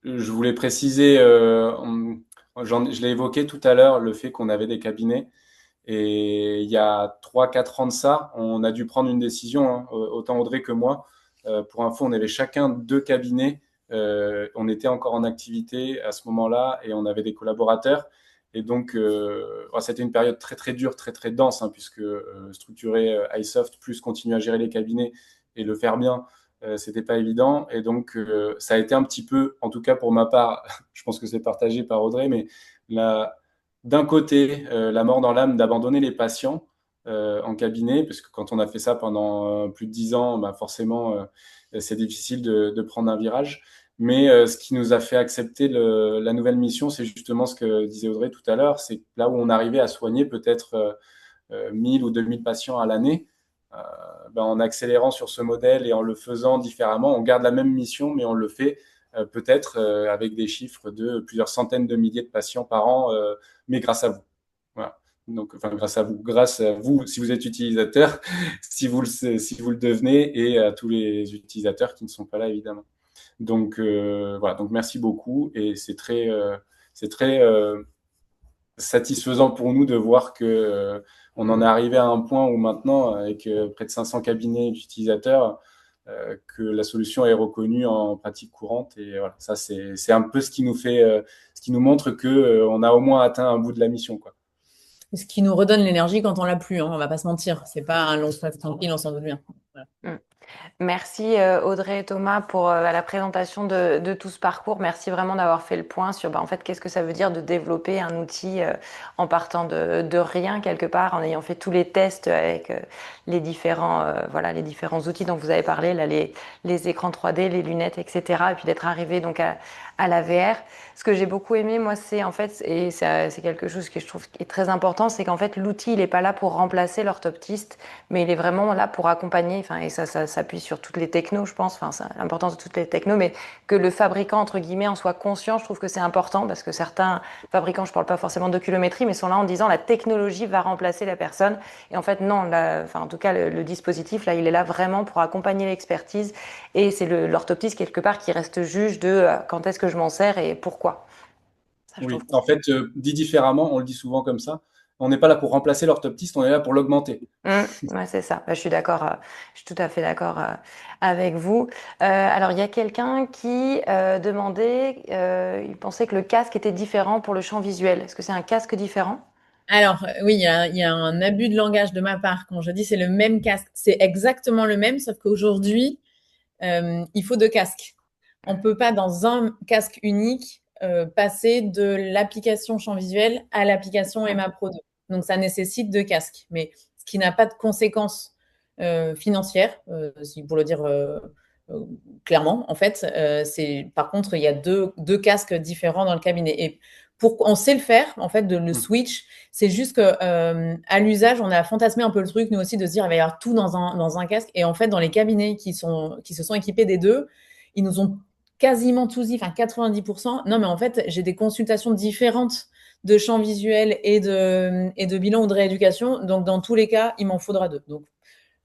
Je voulais préciser, je l'ai évoqué tout à l'heure, le fait qu'on avait des cabinets. Et il y a 3-4 ans de ça, on a dû prendre une décision, hein, autant Audrey que moi. Pour info, on avait chacun 2 cabinets. On était encore en activité à ce moment-là et on avait des collaborateurs. Et donc, c'était une période très, très dure, très, très dense, hein, puisque structurer iSoft, plus continuer à gérer les cabinets et le faire bien, c'était pas évident. Et donc, ça a été un petit peu, en tout cas pour ma part, je pense que c'est partagé par Audrey, mais d'un côté, la mort dans l'âme d'abandonner les patients en cabinet, parce que quand on a fait ça pendant plus de 10 ans, forcément, c'est difficile de prendre un virage. Mais ce qui nous a fait accepter la nouvelle mission, c'est justement ce que disait Audrey tout à l'heure, c'est là où on arrivait à soigner peut-être 1000 ou 2000 patients à l'année, en accélérant sur ce modèle et en le faisant différemment. On garde la même mission, mais on le fait peut-être avec des chiffres de plusieurs centaines de milliers de patients par an, mais grâce à vous. Voilà. Donc, enfin, grâce à vous, si vous êtes utilisateur, si vous le devenez, et à tous les utilisateurs qui ne sont pas là, évidemment. Donc, voilà. Donc, merci beaucoup. Et c'est très satisfaisant pour nous de voir que on en est arrivé à un point où maintenant, avec près de 500 cabinets d'utilisateurs, que la solution est reconnue en pratique courante. Et voilà, ça, c'est un peu ce qui nous montre que on a au moins atteint un bout de la mission, quoi. Ce qui nous redonne l'énergie quand on l'a plus, hein, on va pas se mentir. C'est pas un long fleuve tranquille, on s'en doute bien. Voilà. Merci Audrey et Thomas pour la présentation de tout ce parcours. Merci vraiment d'avoir fait le point sur en fait qu'est-ce que ça veut dire de développer un outil en partant de rien quelque part, en ayant fait tous les tests avec les différents outils dont vous avez parlé, là, les écrans 3D, les lunettes, etc. Et puis d'être arrivé donc à la VR. Ce que j'ai beaucoup aimé, moi, c'est en fait, et c'est quelque chose que je trouve qui est très important, c'est qu'en fait l'outil il n'est pas là pour remplacer l'orthoptiste, mais il est vraiment là pour accompagner. Enfin, et ça s'appuie sur toutes les technos, je pense. Enfin, c'est l'importance de toutes les technos, mais que le fabricant entre guillemets en soit conscient, je trouve que c'est important parce que certains fabricants, je parle pas forcément d'oculométrie, mais sont là en disant la technologie va remplacer la personne. Et en fait, non. Enfin, en tout cas, le dispositif là, il est là vraiment pour accompagner l'expertise. Et c'est l'orthoptiste quelque part qui reste juge de quand est-ce que je m'en sers et pourquoi. Ça, je Oui, trouve. en fait, dit différemment, on le dit souvent comme ça, on n'est pas là pour remplacer l'orthoptiste, on est là pour l'augmenter. Ouais, c'est ça. Je suis d'accord. Je suis tout à fait d'accord avec vous. Alors, il y a quelqu'un qui demandait, il pensait que le casque était différent pour le champ visuel. Est-ce que c'est un casque différent? Alors, oui, il y a un abus de langage de ma part quand je dis c'est le même casque. C'est exactement le même, sauf qu'aujourd'hui, il faut deux casques. On ne peut pas, dans un casque unique, passer de l'application champ visuel à l'application Emma Pro 2. Donc, ça nécessite deux casques, mais ce qui n'a pas de conséquences financières, si pour le dire euh, clairement, en fait. Par contre, il y a deux casques différents dans le cabinet. Et on sait le faire, en fait, de le Hmm. switch. C'est juste que à l'usage, on a fantasmé un peu le truc, nous aussi, de se dire il va y avoir tout dans un casque. Et en fait, dans les cabinets qui se sont équipés des deux, ils nous ont quasiment tous dit, enfin 90%, non, mais en fait, j'ai des consultations différentes de champs visuels et de bilan ou de rééducation. Donc, dans tous les cas, il m'en faudra deux. Donc,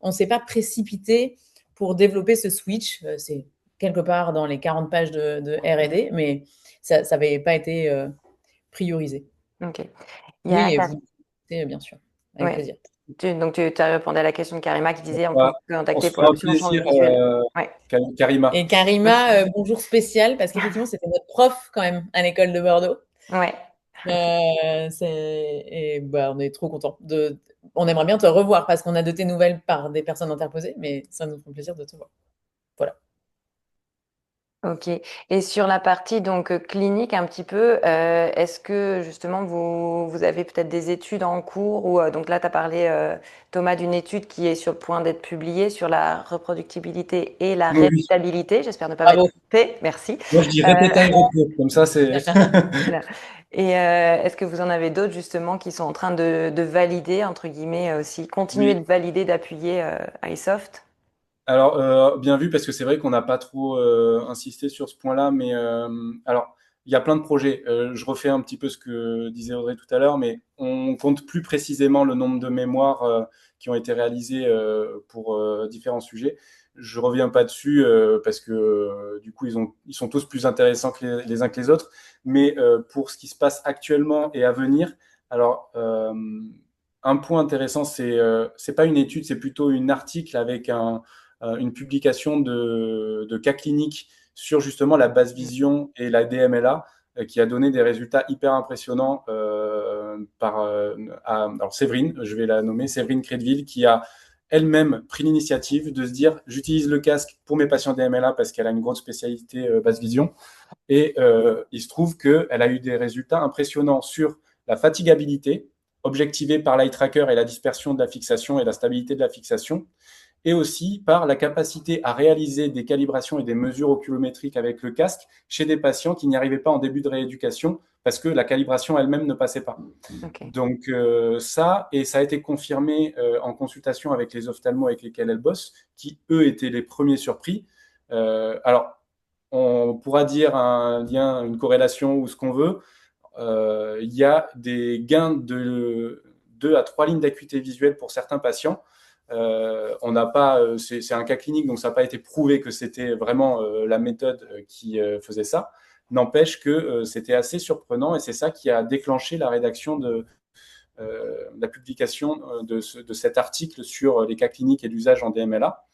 on ne s'est pas précipité pour développer ce switch. C'est quelque part dans les 40 pages de R&D, mais ça n'avait pas été priorisé. Ok. Il y a Oui, et vous, bien sûr, avec ouais. plaisir. Donc, tu as répondu à la question de Karima qui disait on peut Voilà. vous On contacter se pour fera un l'option champ plaisir, visuel. Ouais. Karima. Et Karima, bonjour spécial, parce qu'effectivement, c'était notre prof quand même à l'école de Bordeaux. Ouais. Et bah, on est trop contents. On aimerait bien te revoir parce qu'on a de tes nouvelles par des personnes interposées, mais ça nous fait plaisir de te voir. Voilà. Ok. Et sur la partie donc clinique un petit peu, est-ce que justement vous avez peut-être des études en cours ou donc là tu as parlé Thomas d'une étude qui est sur le point d'être publiée sur la reproductibilité et la Oui, oui. réputabilité. J'espère ne pas m'être Bravo. trompée. Merci. Moi, je dis Euh, répéta et repos. Comme ça, c'est. voilà. Et est-ce que vous en avez d'autres justement qui sont en train de valider entre guillemets aussi continuer de Oui. valider d'appuyer iSoft? Alors, bien vu, parce que c'est vrai qu'on n'a pas trop insisté sur ce point-là, mais alors, il y a plein de projets. Je refais un petit peu ce que disait Audrey tout à l'heure, mais on compte plus précisément le nombre de mémoires qui ont été réalisées pour différents sujets. Je reviens pas dessus parce que du coup, ils sont tous plus intéressants que les uns que les autres. Mais pour ce qui se passe actuellement et à venir, alors, un point intéressant, c'est pas une étude, c'est plutôt un article avec une publication de cas cliniques sur justement la basse vision et la DMLA qui a donné des résultats hyper impressionnants alors Séverine, je vais la nommer, Séverine Crédville, qui a elle-même pris l'initiative de se dire j'utilise le casque pour mes patients DMLA parce qu'elle a une grosse spécialité basse vision. Et il se trouve qu'elle a eu des résultats impressionnants sur la fatigabilité, objectivée par l'eye tracker et la dispersion de la fixation et la stabilité de la fixation, et aussi par la capacité à réaliser des calibrations et des mesures oculométriques avec le casque chez des patients qui n'y arrivaient pas en début de rééducation parce que la calibration elle-même ne passait pas. Ok. Donc et ça a été confirmé en consultation avec les ophtalmos avec lesquels elle bosse, qui eux étaient les premiers surpris. Alors, on pourra dire un lien, une corrélation ou ce qu'on veut. Il y a des gains de 2 à 3 lignes d'acuité visuelle pour certains patients. On n'a pas, c'est un cas clinique, donc ça n'a pas été prouvé que c'était vraiment la méthode qui faisait ça. N'empêche que c'était assez surprenant et c'est ça qui a déclenché la rédaction de la publication de cet article sur les cas cliniques et l'usage en DMLA.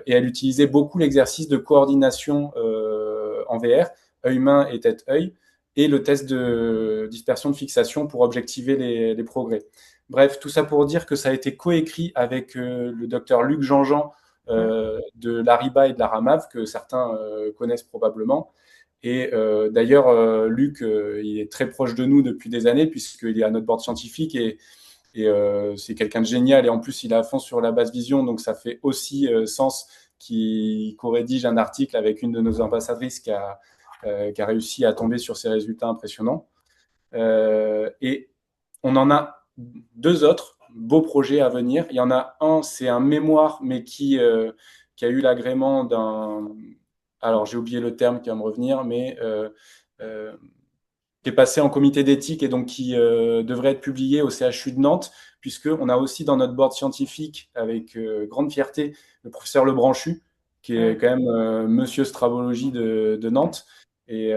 Et elle utilisait beaucoup l'exercice de coordination en VR, œil-main et tête-œil, et le test de dispersion de fixation pour objectiver les progrès. Bref, tout ça pour dire que ça a été coécrit avec le docteur Luc Jean-Jean de l'ARIBA et de la RAMAV, que certains connaissent probablement. Et d'ailleurs, Luc, il est très proche de nous depuis des années, puisqu'il est à notre board scientifique et c'est quelqu'un de génial. Et en plus, il est à fond sur la basse vision, donc ça fait aussi sens qu'on rédige un article avec une de nos ambassadrices qui a réussi à tomber sur ces résultats impressionnants. Et on en a deux autres beaux projets à venir. Il y en a un, c'est un mémoire, mais qui a eu l'agrément d'un. Alors, j'ai oublié le terme qui va me revenir, mais euh, qui est passé en comité d'éthique et donc qui devrait être publié au CHU de Nantes, puisqu'on a aussi dans notre board scientifique, avec grande fierté, le professeur Lebranchu, qui est quand même monsieur strabologie de Nantes. Et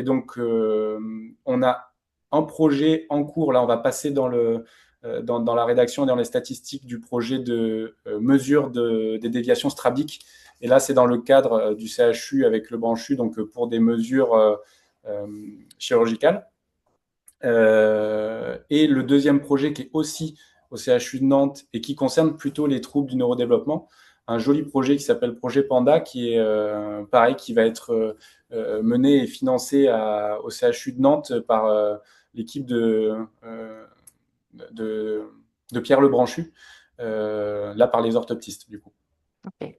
donc, on a un projet en cours. Là, on va passer dans la rédaction et dans les statistiques du projet de mesure des déviations strabiques. Et là, c'est dans le cadre du CHU avec le branchu, donc pour des mesures chirurgicales. Et le deuxième projet qui est aussi au CHU de Nantes et qui concerne plutôt les troubles du neurodéveloppement, un joli projet qui s'appelle Projet Panda, qui est pareil, qui va être mené et financé au CHU de Nantes par l'équipe de, de Pierre Lebranchu, là par les orthoptistes du coup. Ok,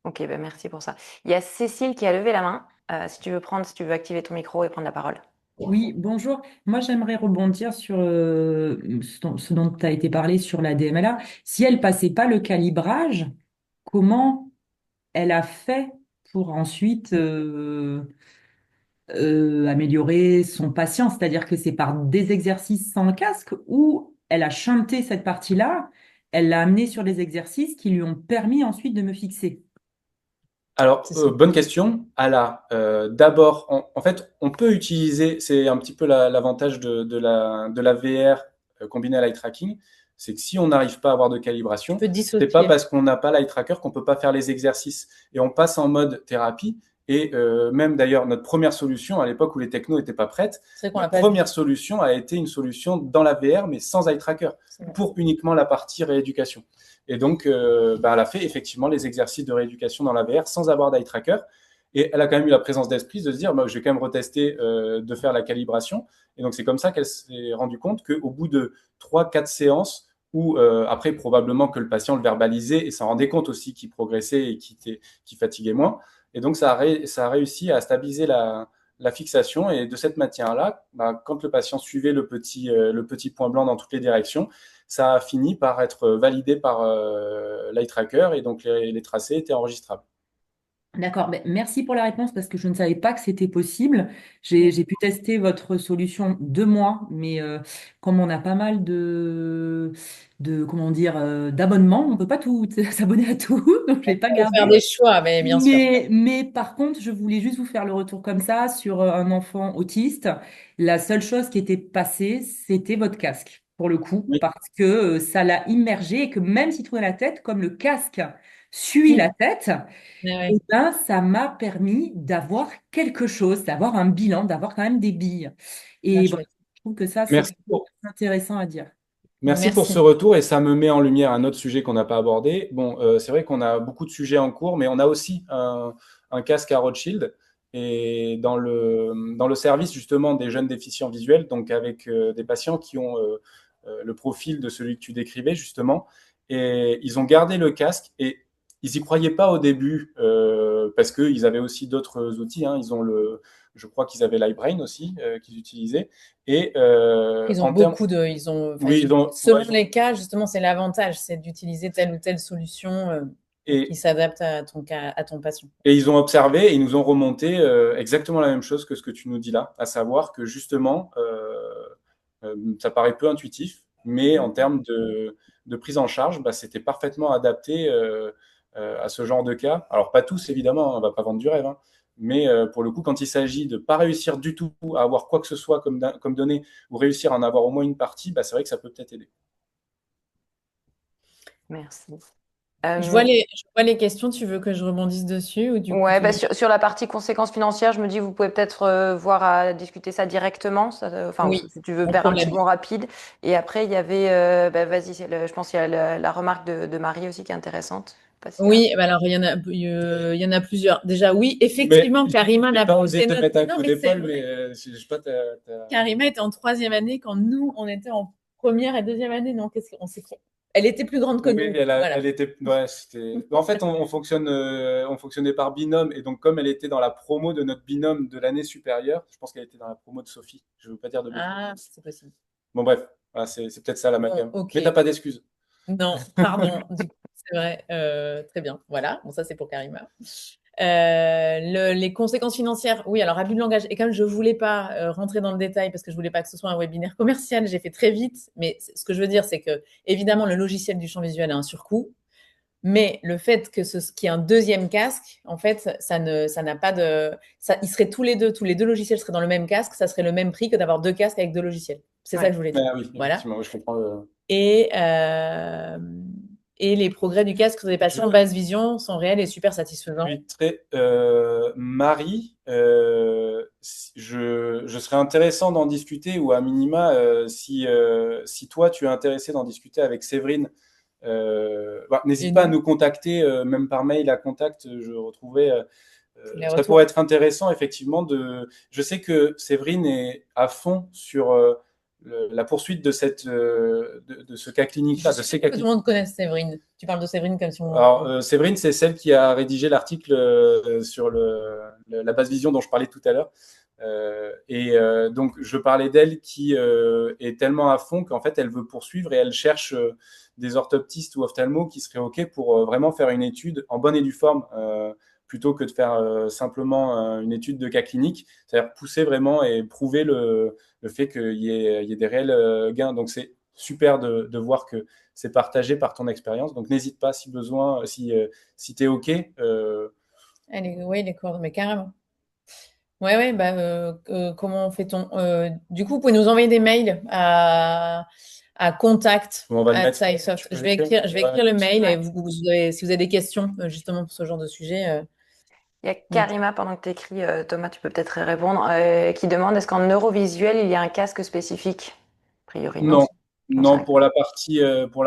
ok, ben merci pour ça. Il y a Cécile qui a levé la main. Si tu veux activer ton micro et prendre la parole. Oui, bonjour. Moi, j'aimerais rebondir sur ce dont tu as été parlé sur la DMLA. Si elle passait pas le calibrage, comment elle a fait pour ensuite améliorer son patient? C'est-à-dire que c'est par des exercices sans le casque ou elle a chanté cette partie-là, elle l'a amené sur les exercices qui lui ont permis ensuite de me fixer. Alors, C'est ça. bonne question. D'abord, en fait, on peut utiliser, c'est un petit peu l'avantage de la VR combinée à l'eye tracking, c'est que si on n'arrive pas à avoir de Tu calibration, peux c'est pas dissocier. parce qu'on n'a pas l'eye tracker qu'on peut pas faire les exercices. Et on passe en mode thérapie. Et même d'ailleurs, notre première solution, à l'époque où les technos n'étaient pas prêtes, C'est vrai qu'on l'a notre pas vu. première solution a été une solution dans la VR, mais sans eye tracker, C'est vrai. pour uniquement la partie rééducation. Et donc, elle a fait effectivement les exercices de rééducation dans la VR sans avoir d'eye tracker. Et elle a quand même eu la présence d'esprit de se dire, je vais quand même retester de faire la calibration. Et donc, c'est comme ça qu'elle s'est rendue compte qu'au bout de 3, 4 séances, où après, probablement que le patient le verbalisait et s'en rendait compte aussi qu'il progressait et qu'il fatiguait moins. Et donc, ça a réussi à stabiliser la fixation. Et de cette matière-là, quand le patient suivait le petit point blanc dans toutes les directions, ça a fini par être validé par l'eye tracker et donc les tracés étaient enregistrables. D'accord, ben, merci pour la réponse parce que je ne savais pas que c'était possible. J'ai pu tester votre solution 2 mois, mais comme on a pas mal comment dire, d'abonnements, on ne peut pas tout s'abonner à tout, donc je ne l'ai pas Faut faire gardé. des choix, mais bien sûr. Mais par contre, je voulais juste vous faire le retour comme ça sur un enfant autiste. La seule chose qui était passée, c'était votre casque, pour le coup, Oui. parce que ça l'a immergé et que même s'il tournait la tête, comme le casque suit la tête, Ouais, eh ouais. ben, ça m'a permis d'avoir quelque chose, d'avoir un bilan, d'avoir quand même des billes. Ah, Et voilà, chouette. je trouve que ça, c'est Merci plutôt pour, intéressant à dire. merci pour ce Merci. retour et ça me met en lumière un autre sujet qu'on n'a pas abordé. Bon, c'est vrai qu'on a beaucoup de sujets en cours, mais on a aussi un casque à Rothschild. Et dans le service justement des jeunes déficients visuels, donc avec des patients qui ont le profil de celui que tu décrivais justement, et ils ont gardé le casque et ils y croyaient pas au début parce qu'ils avaient aussi d'autres outils. Hein. Je crois qu'ils avaient l'iBrain aussi qu'ils utilisaient. Et Ils ont en termes, beaucoup de, ils ont, enfin, oui, selon les cas, justement, c'est l'avantage, c'est d'utiliser telle ou telle solution qui et, s'adapte à ton cas, à ton patient. et ils ont observé et ils nous ont remonté exactement la même chose que ce que tu nous dis là, à savoir que justement, ça paraît peu intuitif, mais en termes de prise en charge, c'était parfaitement adapté à ce genre de cas. Alors pas tous évidemment, on ne va pas vendre du rêve, hein, mais pour le coup, quand il s'agit de ne pas réussir du tout à avoir quoi que ce soit comme données ou réussir à en avoir au moins une partie, c'est vrai que ça peut peut-être aider. Merci. Je vois les questions, tu veux que je rebondisse dessus ou du coup Ouais, tu... sur la partie conséquences financières, je me dis, vous pouvez peut-être voir à discuter ça directement. Enfin, Oui, si tu veux on faire peut un petit l'habiller. bond rapide. Et après, il y avait, vas-y, je pense qu'il y a la remarque de Marie aussi qui est intéressante. Je sais pas s'il y a- Oui, bah alors il y en a plusieurs. Déjà, oui, Mais effectivement, Karima j'ai n'a pas pas osé été te notre... mettre un Non, coup mais c'est d'épaule, mais vrai. je sais pas, Karima était en troisième année quand nous, on était en première et deuxième année. Non, qu'est-ce qu'on s'est fait? Elle était plus grande que Oui, nous. Voilà. elle était. Ouais, en fait, on fonctionnait par binôme, et donc comme elle était dans la promo de notre binôme de l'année supérieure, je pense qu'elle était dans la promo de Sophie. Je veux pas dire de bêtises. Ah, c'est possible. Bon, bref, voilà, c'est peut-être ça Bon, l'amalgame. ok. Mais t'as pas d'excuses. Non, pardon. Du coup, c'est vrai. Très bien. Voilà. Bon, ça, c'est pour Karima. Les conséquences financières, oui, alors abus de langage. Et comme je voulais pas rentrer dans le détail parce que je voulais pas que ce soit un webinaire commercial, j'ai fait très vite. Mais ce que je veux dire, c'est que évidemment, le logiciel du champ visuel a un surcoût. Mais le fait qu'il y ait un deuxième casque, en fait, ça n'a pas de, ça, ils seraient tous les deux logiciels seraient dans le même casque, ça serait le même prix que d'avoir deux casques avec deux logiciels. C'est ça que Ouais. je voulais dire. Oui, Voilà. effectivement, je comprends. Et, et les progrès du casque sur des patients basse vision sont réels et super satisfaisants. Marie, je serais intéressant d'en discuter ou à minima, si toi tu es intéressé d'en discuter avec Séverine, n'hésite pas à nous contacter, même par mail à contact, je retrouverai. Ça pourrait être intéressant, effectivement, Je sais que Séverine est à fond sur la poursuite de ce cas clinique-là, de ces cas cliniques. Tout le monde connaît Séverine. Tu parles de Séverine comme si on... Alors, Séverine, c'est celle qui a rédigé l'article sur la basse vision dont je parlais tout à l'heure. Donc, je parlais d'elle qui est tellement à fond qu'en fait, elle veut poursuivre et elle cherche des orthoptistes ou ophtalmos qui seraient OK pour vraiment faire une étude en bonne et due forme, plutôt que de faire simplement une étude de cas clinique. C'est-à-dire pousser vraiment et prouver le fait qu'il y ait des réels gains. Donc, c'est super de voir que c'est partagé par ton expérience. Donc, n'hésite pas si besoin, si tu es OK. Oui, d'accord, mais carrément. Ouais, comment fait-on du coup, vous pouvez nous envoyer des mails à contact @SciSoft. Je vais écrire le mail et si vous avez des questions justement pour ce genre de sujet. Il y a Karima, pendant que tu écris, Thomas, tu peux peut-être répondre, qui demande est-ce qu'en neurovisuel, il y a un casque spécifique? A priori, non. Non, pour la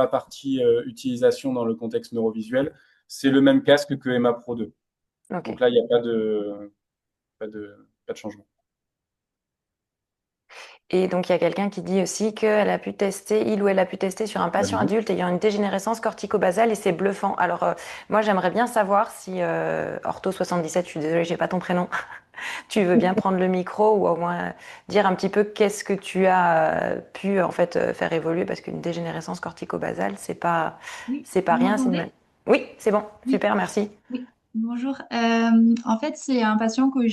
partie utilisation dans le contexte neurovisuel, c'est le même casque que Emma Pro 2. Okay. Donc là, il n'y a pas de changement. Et donc, il y a quelqu'un qui dit aussi il ou elle a pu tester sur un patient adulte ayant une dégénérescence corticobasale et c'est bluffant. Alors, moi, j'aimerais bien savoir si, Ortho77, je suis désolée, j'ai pas ton prénom, tu veux bien prendre le micro ou au moins dire un petit peu qu'est-ce que tu as pu, en fait, faire évoluer, parce qu'une dégénérescence corticobasale, c'est pas rien. Oui, c'est bon, super, merci. Oui. Bonjour. En fait, c'est un patient qu'on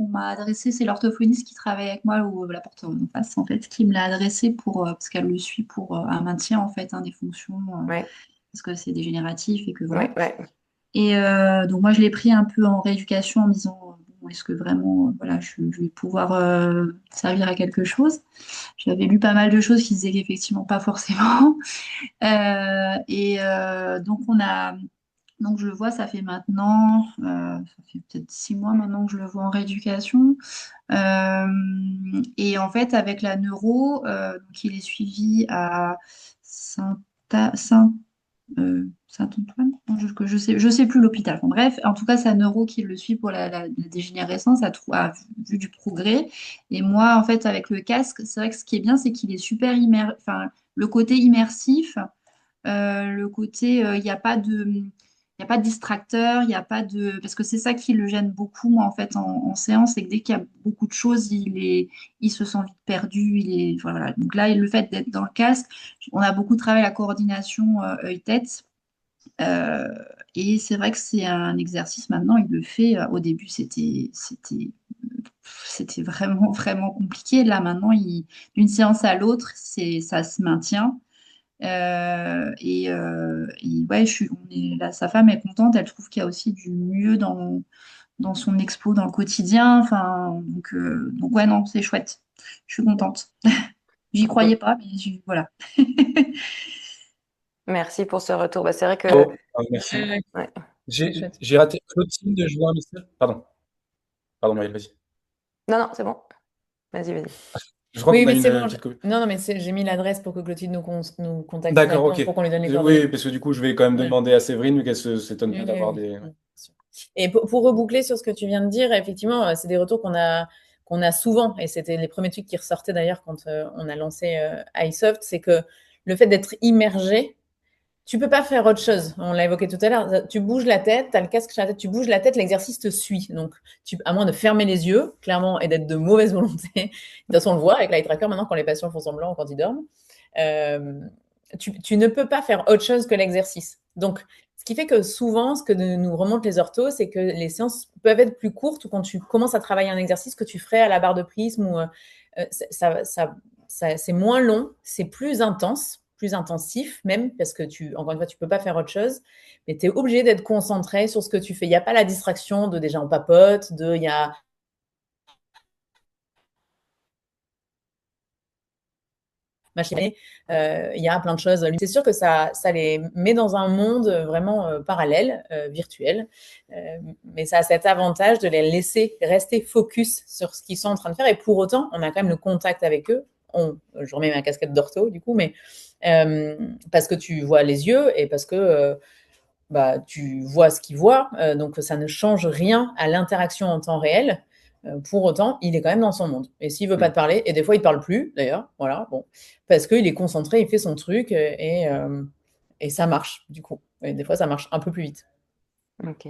m'a adressé, c'est l'orthophoniste qui travaille avec moi ou la porte en face, en fait, qui me l'a adressé parce qu'elle le suit pour un maintien en fait des fonctions, parce que c'est dégénératif et que voilà. Et donc moi, je l'ai pris un peu en rééducation en me disant bon, est-ce que vraiment voilà, je vais pouvoir servir à quelque chose. J'avais lu pas mal de choses qui disaient qu'effectivement pas forcément. Donc je le vois, ça fait maintenant, ça fait peut-être 6 mois maintenant que je le vois en rééducation. Et en fait, avec la neuro, donc il est suivi à Saint-Antoine, je sais plus l'hôpital. Enfin, bref, en tout cas, c'est la neuro qui le suit pour la dégénérescence, a vu du progrès. Et moi, en fait, avec le casque, c'est vrai que ce qui est bien, c'est qu'il est super enfin, le côté immersif, le côté, il n'y a pas de. Il n'y a pas de distracteur, il n'y a pas de... Parce que c'est ça qui le gêne beaucoup, moi, en fait, en séance, c'est que dès qu'il y a beaucoup de choses, il se sent vite perdu. Voilà. Donc là, le fait d'être dans le casque, on a beaucoup travaillé la coordination œil-tête. Et c'est vrai que c'est un exercice, maintenant, il le fait. Au début, c'était vraiment, vraiment compliqué. Là, maintenant, d'une séance à l'autre, ça se maintient. Ouais, sa femme est contente, elle trouve qu'il y a aussi du mieux dans son expo, dans le quotidien. Enfin, donc ouais, non, c'est chouette. Je suis contente. J'y croyais pas, mais voilà. Merci pour ce retour. C'est vrai que... merci. Ouais. J'ai raté. Clotilde de jouer un message. Pardon, Maëlle, vas-y. Non, c'est bon. Vas-y. Je crois qu'on a une petite copie. Non, mais j'ai mis l'adresse pour que Clotilde nous contacte. D'accord, ok. Pour qu'on lui donne les coordonnées. Oui, parce que du coup, je vais quand même demander à Séverine, qu'elle s'étonne pas d'avoir des... Et pour reboucler sur ce que tu viens de dire, effectivement, c'est des retours qu'on a souvent, et c'était les premiers trucs qui ressortaient d'ailleurs quand on a lancé iSoft, c'est que le fait d'être immergé, tu peux pas faire autre chose. On l'a évoqué tout à l'heure. Tu bouges la tête, tu as le casque sur la tête, tu bouges la tête, l'exercice te suit. Donc, à moins de fermer les yeux, clairement, et d'être de mauvaise volonté. De toute façon, on le voit avec l'eye tracker maintenant quand les patients font semblant ou quand ils dorment. Tu ne peux pas faire autre chose que l'exercice. Donc, ce qui fait que souvent, ce que nous remontent les orthos, c'est que les séances peuvent être plus courtes ou quand tu commences à travailler un exercice que tu ferais à la barre de prisme ou c'est moins long, c'est plus intense, plus intensif même, parce que encore une fois, tu peux pas faire autre chose, mais tu es obligé d'être concentré sur ce que tu fais. Il n'y a pas la distraction de déjà on papote, il y a machine. Il y a plein de choses. C'est sûr que ça les met dans un monde vraiment parallèle, virtuel. Mais ça a cet avantage de les laisser rester focus sur ce qu'ils sont en train de faire. Et pour autant, on a quand même le contact avec eux. Je remets ma casquette d'ortho, du coup, mais parce que tu vois les yeux et parce que tu vois ce qu'il voit. Donc, ça ne change rien à l'interaction en temps réel. Pour autant, il est quand même dans son monde. Et s'il veut pas te parler, et des fois, il te parle plus, d'ailleurs, voilà, bon, parce qu'il est concentré, il fait son truc et ça marche, du coup. Et des fois, ça marche un peu plus vite. Ok.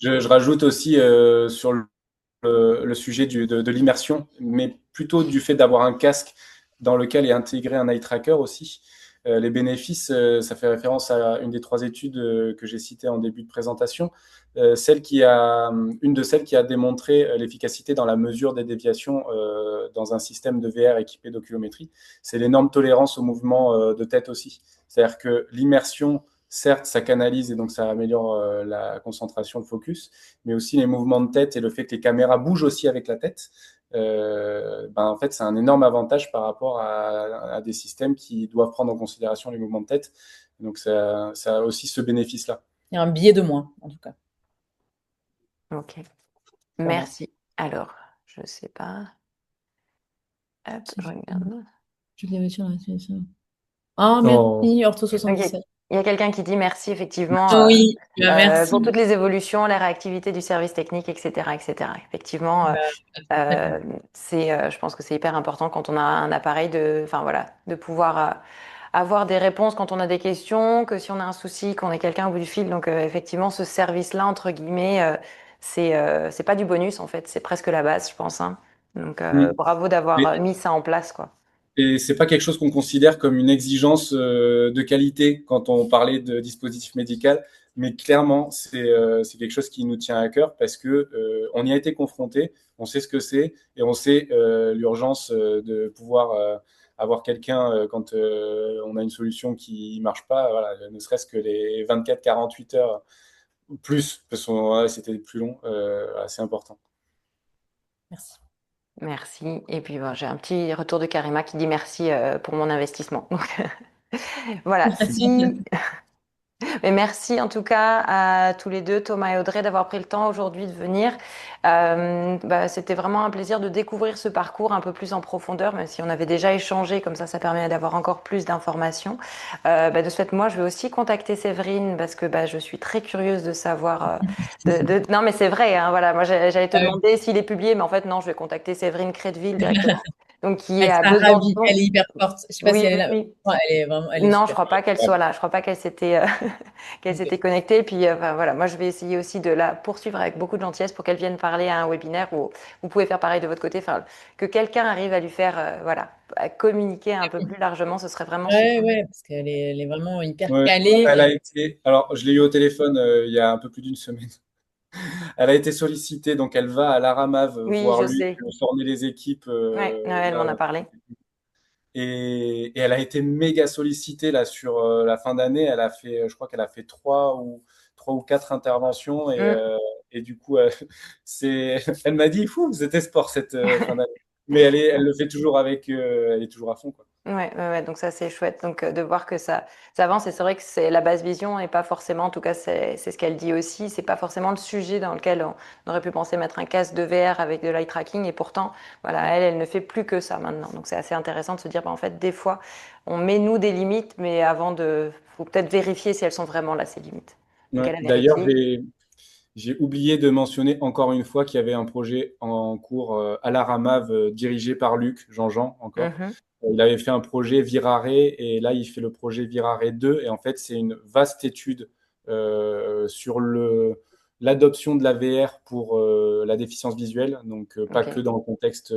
Je rajoute aussi sur le sujet de l'immersion, mais plutôt du fait d'avoir un casque dans lequel est intégré un eye tracker aussi. Les bénéfices, ça fait référence à une des 3 études que j'ai citées en début de présentation, une de celles qui a démontré l'efficacité dans la mesure des déviations dans un système de VR équipé d'oculométrie. C'est l'énorme tolérance au mouvement de tête aussi. C'est-à-dire que l'immersion, certes, ça canalise et donc ça améliore la concentration, le focus, mais aussi les mouvements de tête et le fait que les caméras bougent aussi avec la tête. En fait, c'est un énorme avantage par rapport à des systèmes qui doivent prendre en considération les mouvements de tête. Donc, ça a aussi ce bénéfice-là. Il y a un biais de moins, en tout cas. Ok. Merci. Alors, je sais pas. Hop, je regarde. Je l'avais sur la situation. Ah, merci, Ortho 77. Il y a quelqu'un qui dit merci, effectivement, Oui, merci. pour toutes les évolutions, la réactivité du service technique, etc., etc. Effectivement, je pense que c'est hyper important quand on a un appareil de pouvoir avoir des réponses quand on a des questions, que si on a un souci, qu'on ait quelqu'un au bout du fil. Donc, effectivement, ce service-là, entre guillemets, c'est pas du bonus, en fait, c'est presque la base, je pense, hein. Donc, bravo d'avoir mis ça en place, quoi. Et c'est pas quelque chose qu'on considère comme une exigence de qualité quand on parlait de dispositif médical, mais clairement, c'est quelque chose qui nous tient à cœur parce que on y a été confronté, on sait ce que c'est et on sait l'urgence de pouvoir avoir quelqu'un quand on a une solution qui marche pas, voilà, ne serait-ce que les 24-48 heures plus, parce que c'était plus long, c'est important. Merci. Merci. Et puis, j'ai un petit retour de Karima qui dit merci pour mon investissement. Donc, voilà. Mais merci en tout cas à tous les deux, Thomas et Audrey, d'avoir pris le temps aujourd'hui de venir. C'était vraiment un plaisir de découvrir ce parcours un peu plus en profondeur, même si on avait déjà échangé, comme ça permet d'avoir encore plus d'informations. De ce fait, moi, je vais aussi contacter Séverine parce que je suis très curieuse de savoir. Non, mais c'est vrai, hein, voilà. Moi, j'allais te demander s'il est publié, mais en fait, non, je vais contacter Séverine Crédeville directement. Donc, qui est à Besançon. Elle est hyper forte. Je sais pas si elle est là. Oui. Ouais, elle est Non, super. je crois pas qu'elle soit là. Je crois pas qu'elle s'était connectée. Puis voilà, moi je vais essayer aussi de la poursuivre avec beaucoup de gentillesse pour qu'elle vienne parler à un webinaire où vous pouvez faire pareil de votre côté. Enfin, que quelqu'un arrive à lui faire à communiquer un peu plus largement, ce serait vraiment super. Ouais, parce qu'elle est vraiment hyper Ouais, calée. alors, je l'ai eu au téléphone il y a un peu plus d'une semaine. Elle a été sollicitée, donc elle va à l'Aramav Oui, voir je Luc sais. former les équipes. Ouais, elle m'en a parlé. Et elle a été méga sollicitée là sur la fin d'année. Elle a fait, je crois qu'elle a fait trois ou quatre interventions et du coup, elle m'a dit, fou, c'était sport cette fin d'année. Mais elle le fait toujours elle est toujours à fond, quoi. Ouais, donc ça c'est chouette donc de voir que ça avance et c'est vrai que c'est la base vision et pas forcément en tout cas c'est ce qu'elle dit aussi, c'est pas forcément le sujet dans lequel on aurait pu penser mettre un casque de VR avec de l'eye tracking et pourtant voilà elle ne fait plus que ça maintenant donc c'est assez intéressant de se dire en fait des fois on met nous des limites mais faut peut-être vérifier si elles sont vraiment là ces limites. Donc Ouais. elle a D'ailleurs, vérifié. j'ai oublié de mentionner encore une fois qu'il y avait un projet en cours à l'Aramav dirigé par Luc Jean-Jean encore. Mhm. Il avait fait un projet Virare et là, il fait le projet Virare 2. Et en fait, c'est une vaste étude sur l'adoption de la VR pour la déficience visuelle. Donc, pas Ok. que dans le contexte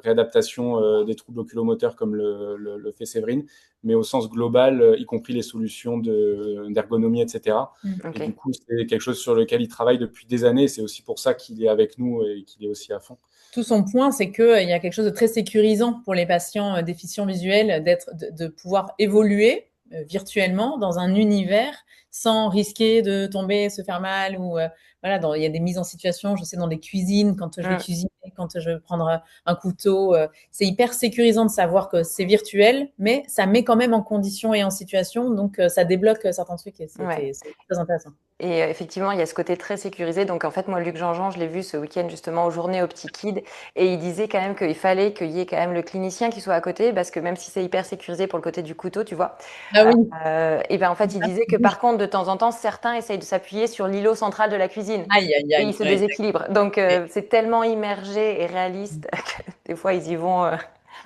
réadaptation des troubles oculomoteurs comme le fait Séverine, mais au sens global, y compris les solutions d'ergonomie, etc. Ok. Et du coup, c'est quelque chose sur lequel il travaille depuis des années. C'est aussi pour ça qu'il est avec nous et qu'il est aussi à fond. Tout son point, c'est qu'il y a quelque chose de très sécurisant pour les patients déficients visuels de pouvoir évoluer virtuellement dans un univers sans risquer de tomber, se faire mal ou voilà, il y a des mises en situation, je sais, dans des cuisines, quand je vais Mm. cuisiner, quand je vais prendre un couteau, c'est hyper sécurisant de savoir que c'est virtuel, mais ça met quand même en condition et en situation, donc ça débloque certains trucs et Ouais. c'est très intéressant. Et effectivement, il y a ce côté très sécurisé. Donc, en fait, moi, Luc Jean-Jean, je l'ai vu ce week-end justement aux Journées aux petits kids. Et il disait quand même qu'il fallait qu'il y ait quand même le clinicien qui soit à côté, parce que même si c'est hyper sécurisé pour le côté du couteau, tu vois, Ah oui, et ben en fait, il disait que par contre, de temps en temps, certains essayent de s'appuyer sur l'îlot central de la cuisine. aïe, aïe, Et ils aïe, se ouais. déséquilibrent. Donc, c'est tellement immergé et réaliste que des fois, ils y vont.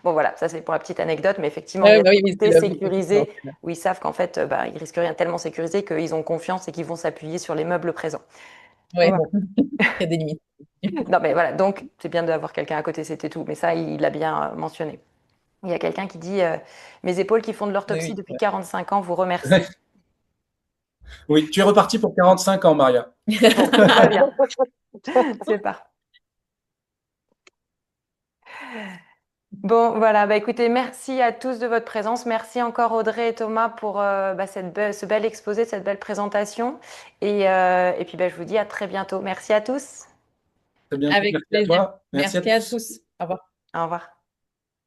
Bon, voilà, ça c'est pour la petite anecdote, mais effectivement, il y Ouais, a bah ce oui, oui, côté effectivement. sécurisé où ils savent qu'en fait, bah, ils risquent rien, tellement sécurisé qu'ils ont confiance et qu'ils vont s'appuyer sur les meubles présents. Ouais, Voilà. bon, il y a des limites. Non, mais voilà, donc c'est bien d'avoir quelqu'un à côté, c'était tout. Mais ça, il l'a bien mentionné. Il y a quelqu'un qui dit mes épaules qui font de Oui, l'orthopsie oui, depuis ouais. 45 ans vous remercient. Oui, tu es reparti pour 45 ans, Maria. Bon, tout va bien. C'est parfait. Bon, voilà, bah, écoutez, merci à tous de votre présence. Merci encore Audrey et Thomas pour bah, ce bel exposé, cette belle présentation. Et puis bah, je vous dis à très bientôt. Merci à tous. Très bien, Avec merci à plaisir. toi. Merci à Merci à tous. tous. Au revoir. Au revoir.